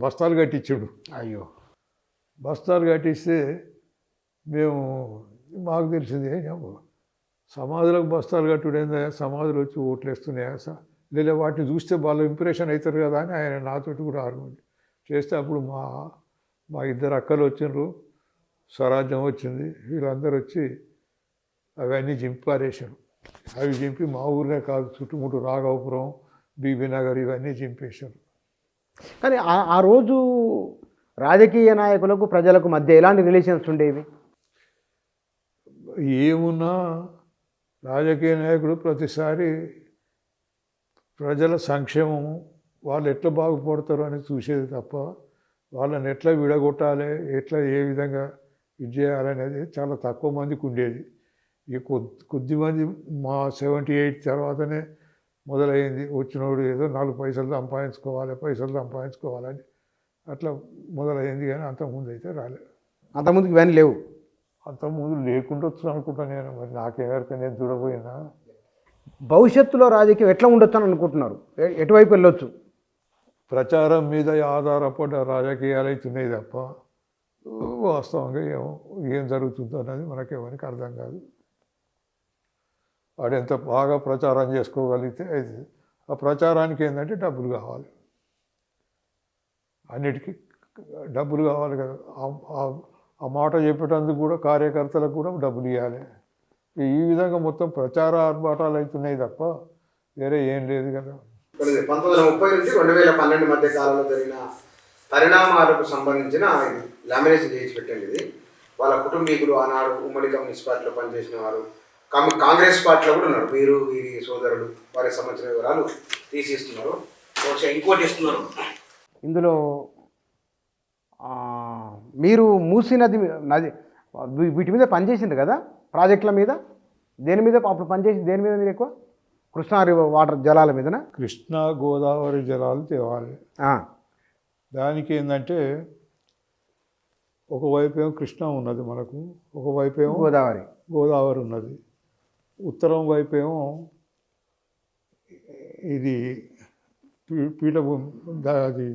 S2: బస్తాలు కట్టించాడు.
S1: అయ్యో,
S2: బస్తాలు కట్టిస్తే మేము మాకు తెలిసింది సమాధులకు బస్తాలు కట్టుడు ఏందా, సమాధులు వచ్చి ఓట్లు వేస్తున్నాయా సార్, లేదా వాటిని చూస్తే వాళ్ళు ఇంప్రెషన్ అవుతారు కదా అని ఆయన నాతోటి కూడా ఆర్గ్యుమెంట్ చేస్తే అప్పుడు మా 2 అక్కలు వచ్చిండ్రు, స్వరాజ్యం వచ్చింది, వీళ్ళందరూ వచ్చి అవన్నీ జింపారేశారు. అవి జింపి మా ఊరినే కాదు చుట్టుముట్టు రాఘవపురం, బీబీ నగర్ ఇవన్నీ జింపేశారు.
S1: కానీ ఆ రోజు రాజకీయ నాయకులకు ప్రజలకు మధ్య ఎలాంటి రిలేషన్స్ ఉండేవి?
S2: ఏమున్నా రాజకీయ నాయకుడు ప్రతిసారి ప్రజల సంక్షేమము, వాళ్ళు ఎట్లా బాగుపడతారు అని చూసేది తప్ప వాళ్ళని ఎట్లా విడగొట్టాలి, ఎట్లా ఏ విధంగా ఇది చేయాలనేది చాలా తక్కువ మందికి ఉండేది. ఈ కొద్దిమంది మా 78 తర్వాతనే మొదలైంది. వచ్చినోడు ఏదో 4 పైసలు సంపాదించుకోవాలని అట్లా మొదలైంది. కానీ అంతకుముందు అయితే రాలేదు.
S1: అంతకుముందుకు ఇవన్నీ లేవు.
S2: అంతకుముందు లేకుండా వచ్చు అనుకుంటా నేను. మరి నాకెవరికి నేను చూడబోయినా.
S1: భవిష్యత్తులో రాజకీయం ఎట్లా ఉండొచ్చు అని అనుకుంటున్నారు? ఎటువైపు వెళ్ళొచ్చు?
S2: ప్రచారం మీద ఆధారపడ్డ రాజకీయాలు అవుతున్నాయి తప్ప వాస్తవంగా ఏం జరుగుతుందో అన్నది మనకెవరికి అర్థం కాదు. వాడు ఎంత బాగా ప్రచారం చేసుకోగలిగితే అయితే ఆ ప్రచారానికి ఏంటంటే డబ్బులు కావాలి, అన్నిటికీ డబ్బులు కావాలి కదా. ఆ మాట చెప్పేటందుకు కూడా కార్యకర్తలకు కూడా డబ్బులు ఇవ్వాలి. ఈ విధంగా మొత్తం ప్రచార ఆర్భాటాలు అవుతున్నాయి తప్ప వేరే ఏం లేదు కదా.
S1: 1930 నుంచి 2012 మధ్య కాలంలో జరిగిన పరిణామాలకు సంబంధించిన లామినేషన్ చేసి పెట్టండి. ఇది వాళ్ళ కుటుంబీకులు ఆనాడు ఉమ్మడి కమ్యూనిస్ట్ పార్టీలో పనిచేసిన వారు, కాంగ్రెస్ పార్టీలో కూడా ఉన్నారు. వీరు వీరి సోదరులు వారికి సంబంధించిన వివరాలు తీసిస్తున్నారు. ఇంకోటి ఇస్తున్నారు. ఇందులో మీరు మూసీ నది వీటి మీద పనిచేసిండ్రు కదా, ప్రాజెక్టుల మీద. దేని మీద అప్పుడు పనిచేసి దేని మీద మీరు ఎక్కువ? కృష్ణా వాటర్ జలాల మీదనా?
S2: కృష్ణా గోదావరి జలాలు తేవాలి. దానికి ఏంటంటే ఒకవైపు ఏమో కృష్ణా ఉన్నది మనకు, ఒకవైపు ఏమో గోదావరి ఉన్నది. ఉత్తరం వైపు ఏమో ఇది పీఠభూమి, అది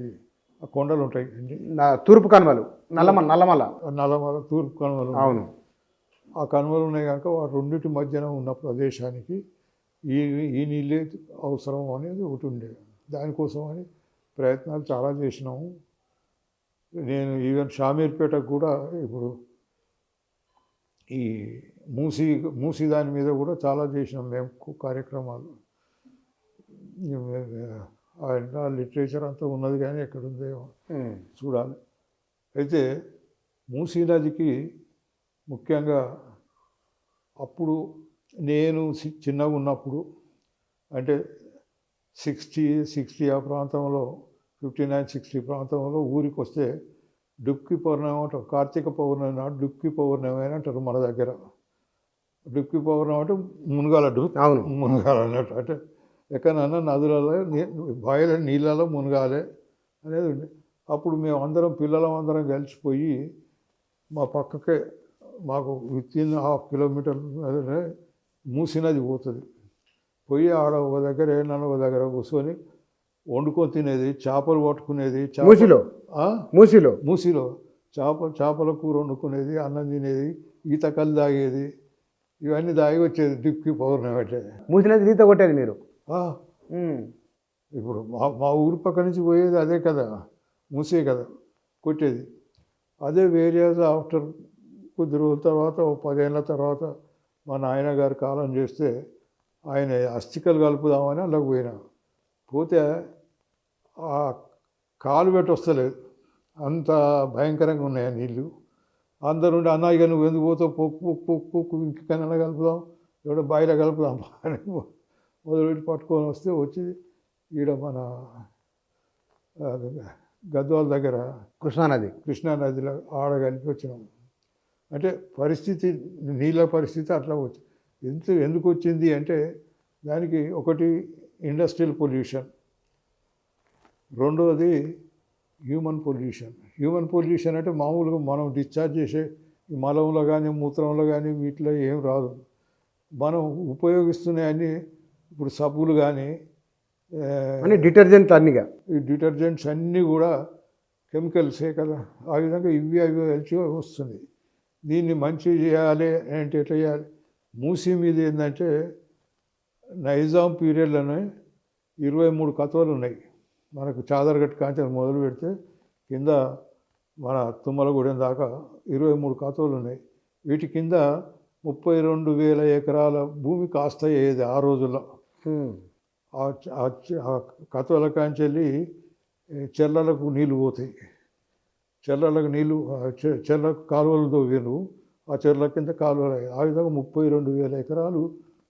S2: కొండలు ఉంటాయి,
S1: తూర్పు కనుమలు, నల్లమల
S2: తూర్పు కనుమలు.
S1: అవును,
S2: ఆ కనుమలు ఉన్నాయి కనుక ఆ రెండింటి మధ్యన ఉన్న ప్రదేశానికి ఈ నీళ్ళే అవసరం అనేది ఒకటి ఉండేది. దానికోసం అని ప్రయత్నాలు చాలా చేసినాము. నేను ఈవెన్ షామీర్పేటకు కూడా ఇప్పుడు ఈ మూసీ దాని మీద కూడా చాలా చేసినాం మేము కార్యక్రమాలు. ఆ లిటరేచర్ అంతా ఉన్నది కానీ ఎక్కడుందేమో చూడాలి. అయితే మూసీ నదికి ముఖ్యంగా అప్పుడు నేను చిన్నగా ఉన్నప్పుడు అంటే 60 ఆ ప్రాంతంలో, 59-60 ప్రాంతంలో ఊరికి వస్తే డుక్కి పౌర్ణమి అంటారు. కార్తీక పౌర్ణమి నాడు డుక్కి పౌర్ణమి అని అంటారు మన దగ్గర. డుక్కి పౌర్ణమి అంటే మునగాల మునగాల అన్నట్టు. అంటే ఎక్కడన్నా నదులలో బావిలో నీళ్ళలో మునగాలి అనేది ఉంది. అప్పుడు మేము అందరం పిల్లలందరం కలిసిపోయి మా పక్కకే మాకు వితిన్ 1/2 కిలోమీటర్ మూసీ నది పోతుంది. పోయి ఆడ ఒక దగ్గర ఏమన్నా ఒక దగ్గర కూర్చొని వండుకొని తినేది, చేపలు పట్టుకునేది, మూసీలో చేపల కూర వండుకునేది, అన్నం తినేది, ఈత కళ్ళు తాగేది, ఇవన్నీ తాగి వచ్చేది. డుక్కి పౌర్ణమి అంటే
S1: మూసీ నది ఈత కొట్టేది మీరు?
S2: ఇప్పుడు మా ఊరి పక్క నుంచి పోయేది అదే కదా, మూసే కదా కొట్టేది. అదే వేరియస్ ఆఫ్టర్ కొద్ది రోజుల తర్వాత 10 ఏళ్ళ తర్వాత మా నాయనగారు కాలం చేస్తే ఆయన అస్థికలు కలుపుదామని అలాగ పోయినా. పోతే ఆ కాలు పెట్టి వస్తలేదు, అంత భయంకరంగా ఉన్నాయి ఆ నీళ్ళు. అందరూ అన్న ఇక నువ్వు ఎందుకు పోతావు, పొక్కు ఇంకైనా కలుపుదాం, ఎవడో బాయిలో కలుపుదాం అని మొదలుపెట్టి పట్టుకొని వస్తే వచ్చి ఈడ మన గద్వాల దగ్గర కృష్ణానదిలో ఆడ కలిపి వచ్చినాం. అంటే పరిస్థితి, నీళ్ళ పరిస్థితి అట్లా వచ్చింది. ఎందుకు వచ్చింది అంటే దానికి ఒకటి ఇండస్ట్రియల్ పొల్యూషన్, రెండవది హ్యూమన్ పొల్యూషన్ అంటే మామూలుగా మనం డిశ్చార్జ్ చేసే ఈ మలంలో కానీ మూత్రంలో కానీ వీటిలో ఏం రాదు. మనం ఉపయోగిస్తున్న అన్ని ఇప్పుడు సబ్బులు కానీ
S1: డిటర్జెంట్లు అన్నీగా,
S2: ఈ డిటర్జెంట్స్ అన్నీ కూడా కెమికల్సే కదా. ఆ విధంగా ఇవి కలిసి వస్తుంది. దీన్ని మంచి చేయాలి అంటే ఎట్లా చేయాలి? మూసీ మీద ఏంటంటే నైజాం పీరియడ్లోనే 23 కథలు ఉన్నాయి మనకు. చాదరగట్టు కాంచెలు మొదలు పెడితే కింద మన తుమ్మలగూడెం దాకా 23 కథలు ఉన్నాయి. వీటి కింద 32,000 ఎకరాల భూమి కాస్త అయ్యేది ఆ రోజుల్లో. ఆ కథల కాంచెల్లి చెర్లలకు నీళ్ళు పోతాయి, చెర్లకు నీళ్ళు, చెర్లకు కాలువలు తవ్వేను, ఆ చెర్ల కింద కాలువలు. ఆ విధంగా 32,000 ఎకరాలు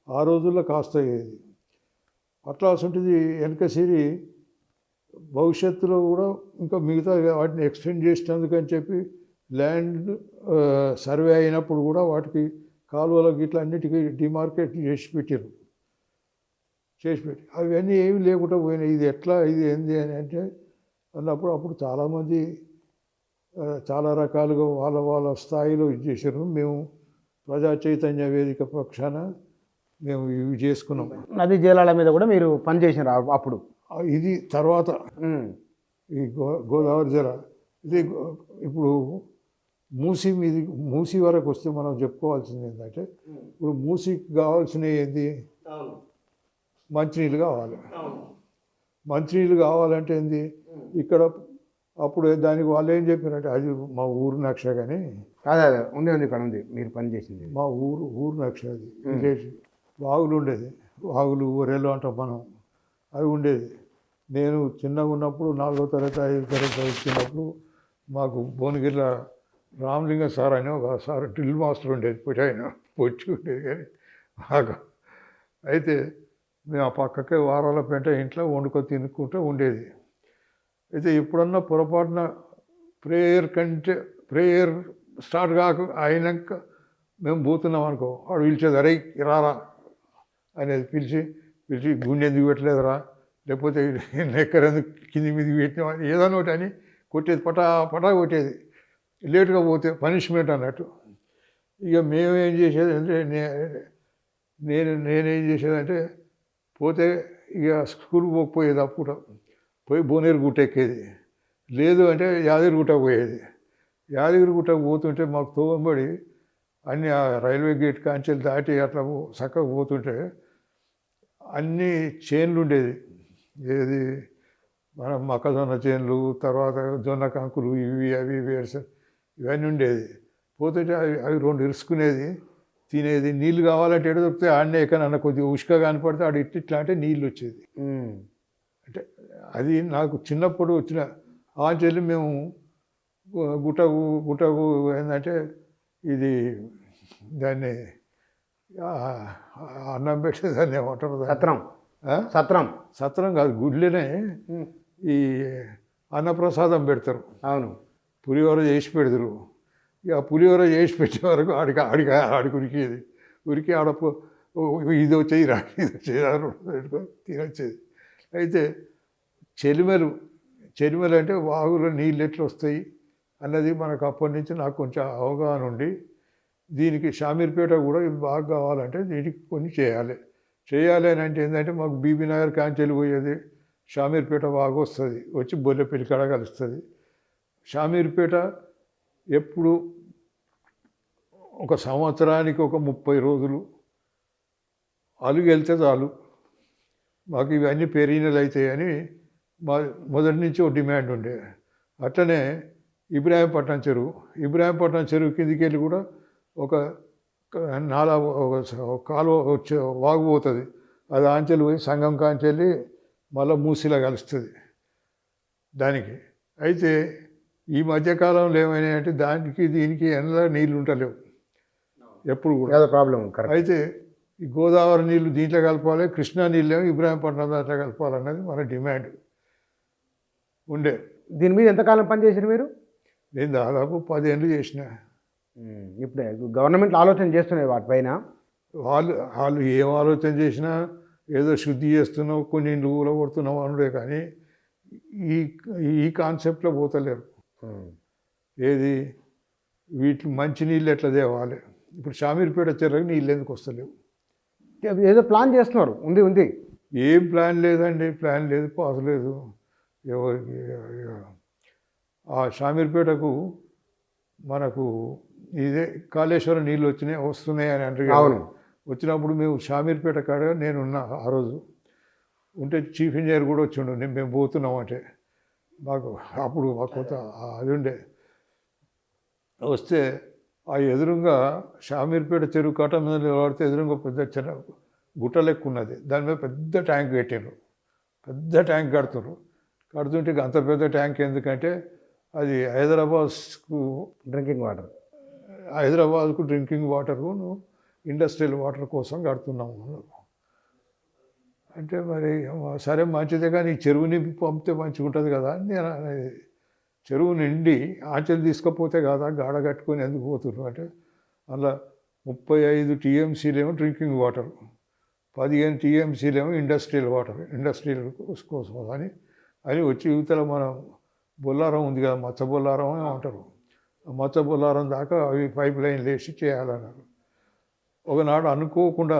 S2: ఆ రోజుల్లో కాస్త అయ్యేది. అట్లా అసంటిది వెనకసిరి భవిష్యత్తులో కూడా ఇంకా మిగతా వాటిని ఎక్స్టెండ్ చేసినందుకని చెప్పి ల్యాండ్ సర్వే అయినప్పుడు కూడా వాటికి కాలువలకు ఇట్లా అన్నిటికీ డిమార్కెట్ చేసి పెట్టారు. అవన్నీ ఏమి లేకుండా పోయినాయి. ఇది ఎట్లా, ఇది ఏంది అని అంటే అప్పుడు చాలామంది చాలా రకాలుగా వాళ్ళ స్థాయిలో ఇది చేశారు. మేము ప్రజా చైతన్య వేదిక పక్షాన మేము ఇవి చేసుకున్నాం.
S1: నదీ జలాల మీద కూడా మీరు పనిచేసినారు అప్పుడు?
S2: ఇది తర్వాత ఈ గోదావరి జల, ఇది ఇప్పుడు మూసీ వరకు వస్తే మనం చెప్పుకోవాల్సింది ఏంటంటే, ఇప్పుడు మూసీకి కావాల్సినవి ఏంది? మంచినీళ్ళు కావాలి. మంచినీళ్ళు కావాలంటే ఏంది? ఇక్కడ అప్పుడు దానికి వాళ్ళు ఏం చెప్పారంటే, అది మా ఊరు నక్ష కానీ
S1: అదే ఉంది ఇక్కడ ఉంది మీరు పనిచేసింది.
S2: మా ఊరు నక్ష, అది విలేజ్. వాగులు ఉండేది, వాగులు ఊరేళ్ళు అంటాం మనం, అవి ఉండేది. నేను చిన్నగా ఉన్నప్పుడు 4వ తరగతి 5వ తరగతి చదువుతున్నప్పుడు మాకు భువనగిరిలో రామలింగ సార్ అని ఒక సార్ డ్రిల్ మాస్టర్ ఉండేది, పొచ్చి ఉండేది. కానీ మాకు అయితే మేము ఆ పక్కకే వారాల పెంట ఇంట్లో వండుకొని తినుకుంటూ ఉండేది. అయితే ఎప్పుడన్నా పొరపాటున ప్రేయర్ స్టార్ట్ అయినాక మేము పోతున్నాం అనుకో, వాడు పిలిచేది, అరే రారా అనేది పిలిచి గుండె ఎందుకు పెట్టలేదురా, లేకపోతే నెక్కర్ ఎందుకు కింది మీదకి పెట్టినా, ఏదన్నా ఒకటి అని కొట్టేది, పటా కొట్టేది. లేటుగా పోతే పనిష్మెంట్ అన్నట్టు. ఇక మేమేం చేసేది అంటే, నేనేం చేసేదంటే పోతే ఇక స్కూల్కి పోకపోయేది. అప్పుడు పోయి భువనగిరి గుట్ట ఎక్కేది, లేదు అంటే యాదగిరిగుట్ట పోయేది. యాదగిరిగుట్టకు పోతుంటే మాకు తోవంబడి అన్ని ఆ రైల్వే గేట్ కాంచెలు దాటి అట్లా చక్కగా పోతుంటే అన్ని చేన్లు ఉండేది. ఏది మన మొక్కజొన్న చేన్లు, తర్వాత జొన్న కంకులు, ఇవి అవి ఇవన్నీ ఉండేది. పోతుంటే అవి 2 ఇరుసుకునేది, తినేది. నీళ్ళు కావాలంటే ఎడ దొరికితే ఆడనే ఎక్కడన్నా కొద్దిగా ఉష్క కనపడితే ఆడ ఇట్లా అంటే నీళ్ళు వచ్చేది. అంటే అది నాకు చిన్నప్పుడు వచ్చిన ఆంచెల్లి. మేము గుట్టకు ఏంటంటే ఇది దాన్ని అన్నం పెట్టేదాన్ని ఏమంటారు, సత్రం కాదు, గుడ్లోనే ఈ అన్నప్రసాదం పెడతారు.
S1: అవును,
S2: పులిహోర చేసి పెడతారు. ఇక పులిహోర చేసి పెట్టే వరకు ఆడికి ఉరికేది. ఉరికి ఇది వచ్చేది రా, ఇది వచ్చేది తినొచ్చేది. అయితే చెలిమలు అంటే వాగులో నీళ్ళు ఎట్లా వస్తాయి అన్నది మనకు అప్పటి నుంచి నాకు కొంచెం అవగాహన ఉండి, దీనికి షామీర్పేట కూడా ఇది బాగా కావాలంటే దీనికి కొన్ని చేయాలి అని అంటే ఏంటంటే, మాకు బీబీ నగర్ కాంచెలు పోయేది, షామీర్పేట వాగు వస్తుంది, వచ్చి బొల్లెపల్లి కాడ కలుస్తుంది. షామీర్పేట ఎప్పుడు ఒక సంవత్సరానికి ఒక 30 రోజులు అలుగు వెళ్తే చాలు, మాకు ఇవన్నీ పెరిగినలు అవుతాయి అని మొదటి నుంచి ఒక డిమాండ్ ఉండే. అట్లనే ఇబ్రాహీంపట్నం చెరువు కిందికి వెళ్ళి కూడా ఒక నాలా ఒక కాలువ వచ్చే వాగు పోతుంది, అది ఆంచెలు పోయి సంగం కాంచెల్లి మళ్ళీ మూసిలా కలుస్తుంది దానికి. అయితే ఈ మధ్యకాలంలో ఏమైనాయంటే దానికి దీనికి ఎండలో నీళ్ళు ఉంటలేవు ఎప్పుడు కూడా.
S1: ప్రాబ్లం.
S2: అయితే ఈ గోదావరి నీళ్ళు దీంట్లో కలపాలి, కృష్ణా నీళ్ళేమో ఇబ్రాహీంపట్నం దాంట్లో కలపాలన్నది మన డిమాండ్ ఉండే.
S1: దీని మీద ఎంతకాలం పనిచేసారు మీరు?
S2: నేను దాదాపు 10 ఏళ్ళు చేసిన.
S1: ఇప్పుడు గవర్నమెంట్ ఆలోచన చేస్తున్నాయి వాటిపైన.
S2: వాళ్ళు ఏం ఆలోచన చేసినా ఏదో శుద్ధి చేస్తున్నావు, కొన్ని ఇండ్లు కొడుతున్నావు అనుడే, కానీ ఈ కాన్సెప్ట్లో పోతలేరు. ఏది వీటి మంచి నీళ్ళు ఎట్లా తేవాలి? ఇప్పుడు షామీర్పేట చెర్రకు నీళ్ళు ఎందుకు వస్తలేవు?
S1: ఏదో ప్లాన్ చేస్తున్నారు. ఉంది.
S2: ఏం ప్లాన్ లేదండి, ప్లాన్ లేదు, పాస్ లేదు ఎవరికి. ఆ షామీర్పేటకు మనకు ఇదే కాళేశ్వరం నీళ్ళు వస్తున్నాయి అని అంటారు.
S1: అవును.
S2: వచ్చినప్పుడు మేము షామీర్పేట కాడ నేనున్నా ఆ రోజు. ఉంటే చీఫ్ ఇంజనీర్ కూడా వచ్చిండు. మేము పోతున్నాం అంటే మాకు అప్పుడు మా కొత్త అది ఉండే. వస్తే ఆ ఎదురుగా షామీర్పేట చెరువు కట్ట మీద నిలబడితే ఎదురుగా పెద్ద చిన్న గుట్ట లెక్క ఉన్నది. దాని మీద పెద్ద ట్యాంక్ పెట్టారు. పెద్ద ట్యాంక్ కడుతుంటే అంత పెద్ద ట్యాంక్ ఎందుకంటే అది హైదరాబాద్కు
S1: డ్రింకింగ్ వాటర్,
S2: హైదరాబాద్కు డ్రింకింగ్ వాటరు ఇండస్ట్రియల్ వాటర్ కోసం కడుతున్నాము అంటే. మరి సరే మంచిదే, కానీ చెరువు నింపి పంపితే మంచిగా ఉంటుంది కదా అని నేను అనేది. చెరువు నిండి ఆచలు తీసుకపోతే కదా గాడ కట్టుకొని ఎందుకు పోతున్నారు అంటే, అలా 35 టీఎంసీలేమో డ్రింకింగ్ వాటర్, 15 టీఎంసీలేమో ఇండస్ట్రియల్ వాటర్, ఇండస్ట్రియల్ కోసం అని వచ్చి యువతల మన బొల్లారం ఉంది కదా, మచ్చ బొల్లారం అంటారు, మచ్చ బొల్లారం దాకా అవి పైప్ లైన్లు వేసి చేయాలన్నారు. ఒకనాడు అనుకోకుండా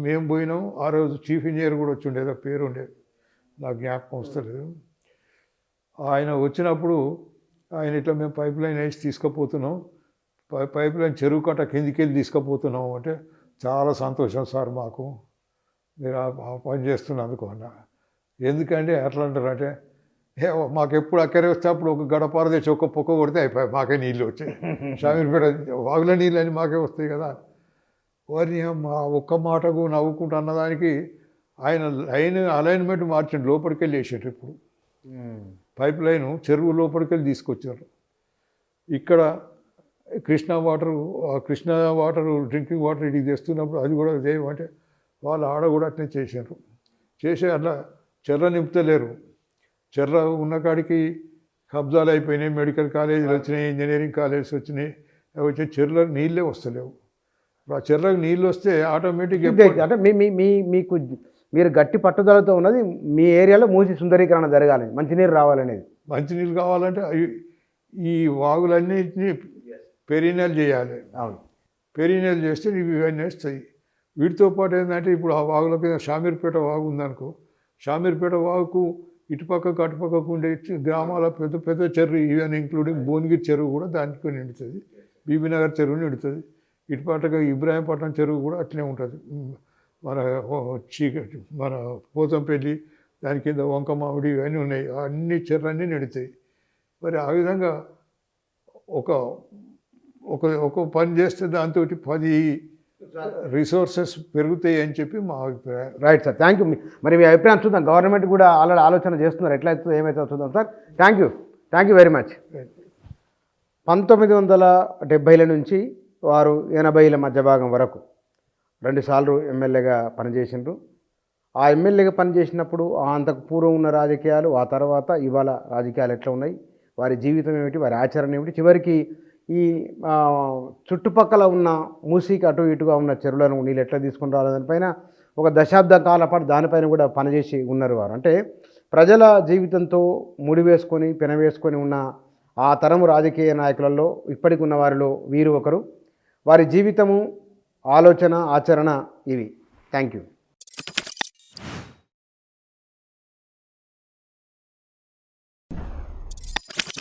S2: మేము పోయినాం. ఆ రోజు చీఫ్ ఇంజనీర్ కూడా వచ్చి ఉండేది, పేరు ఉండేది నాకు జ్ఞాపకం వస్తలేదు. ఆయన వచ్చినప్పుడు ఆయన ఇట్లా మేము పైప్ లైన్ వేసి తీసుకుపోతున్నాం, పైప్ లైన్ చెరువు కట్ట కిందికి వెళ్ళి తీసుకుపోతున్నాం అంటే, చాలా సంతోషం సార్ మాకు మీరు ఆ పని చేస్తున్నందుకు అన్న. ఎందుకంటే ఎట్లా అంటారు అంటే, మాకు ఎప్పుడు అక్కడే వస్తే అప్పుడు ఒక గడపార తెచ్చి ఒక పొక్క కొడితే అయిపోయాయి, మాకే నీళ్ళు వచ్చాయి. షామీర్పేట వాగుల నీళ్ళు అని మాకే వస్తాయి కదా. వారిని మా ఒక్క మాటకు నవ్వుకుంటూ అన్నదానికి ఆయన అలైన్మెంట్ మార్చండి, లోపలికి వెళ్ళి వేసారు. ఇప్పుడు పైప్ లైను చెరువు లోపలికి వెళ్ళి తీసుకొచ్చారు. ఇక్కడ కృష్ణా వాటరు డ్రింకింగ్ వాటర్ ఇటు తెస్తున్నప్పుడు అది కూడా చేయమంటే వాళ్ళు ఆడ కూడా అట్నే చేశారు. అట్లా చెర్ర నింపుతలేరు. చెర్ర ఉన్న కాడికి కబ్జాలు అయిపోయినాయి, మెడికల్ కాలేజీలు వచ్చినాయి, ఇంజనీరింగ్ కాలేజెస్ వచ్చినాయి. వచ్చే చెర్ల నీళ్ళే వస్తలేవు. ఆ చెర్రకు నీళ్ళు వస్తే ఆటోమేటిక్గా
S1: అంటే మీకు మీరు గట్టి పట్టుదలతో ఉన్నది మీ ఏరియాలో మూసి సుందరీకరణ జరగాలి, మంచినీరు రావాలనేది.
S2: మంచినీళ్ళు కావాలంటే ఈ వాగులన్నింటినీ పెరీనల్ చేయాలి.
S1: అవును,
S2: పెరీనల్ చేస్తే ఇవన్నీ వస్తాయి. వీటితో పాటు ఏంటంటే ఇప్పుడు ఆ వాగుల కింద షామీర్పేట వాగు ఉందనుకో, షామీర్పేట వాగుకు ఇటుపక్కకు అటుపక్కకు ఉండే గ్రామాల పెద్ద పెద్ద చెరువు, ఈవెన్ ఇంక్లూడింగ్ భువనగిరి చెరువు కూడా దానికి నిండుతుంది, బీబీనగర్ చెరువు నిండుతుంది. ఇటుపక్కగా ఇబ్రాహీంపట్నం చెరువు కూడా అట్లే ఉంటుంది. మన పోతంపల్లి దాని కింద వంక మామిడి ఇవన్నీ ఉన్నాయి, అన్ని చెర్లన్నీ నిండుతాయి. మరి ఆ విధంగా ఒక పని చేస్తే దాంతో 10 రిసోర్సెస్ పెరుగుతాయి అని చెప్పి మా అభిప్రాయం.
S1: Right sir, thank you. మరి మీ అభిప్రాయం చూద్దాం. గవర్నమెంట్ కూడా ఆల్రెడీ ఆలోచన చేస్తున్నారు, ఎట్లా అవుతుందో ఏమైతే చూద్దాం sir. Thank you very much. 1970ల నుంచి వారు 80ల మధ్య భాగం వరకు 2 సార్లు ఎమ్మెల్యేగా పనిచేసిండ్రు. ఆ ఎమ్మెల్యేగా పనిచేసినప్పుడు అంతకు పూర్వం ఉన్న రాజకీయాలు, ఆ తర్వాత ఇవాళ రాజకీయాలు ఎట్లా ఉన్నాయి, వారి జీవితం ఏమిటి, వారి ఆచరణ ఏమిటి, చివరికి ఈ చుట్టుపక్కల ఉన్న మూసీకి అటు ఇటుగా ఉన్న చెరువులను నీళ్ళు ఎట్లా తీసుకుని రావాలి దానిపైన ఒక దశాబ్ద కాల పాటు దానిపైన కూడా పనిచేసి ఉన్నారు వారు. అంటే ప్రజల జీవితంతో ముడివేసుకొని పెనవేసుకొని ఉన్న ఆ తరము రాజకీయ నాయకులలో ఇప్పటికి ఉన్న వారిలో వీరు ఒకరు. వారి జీవితము, ఆలోచన, ఆచరణ ఇవి. Thank you.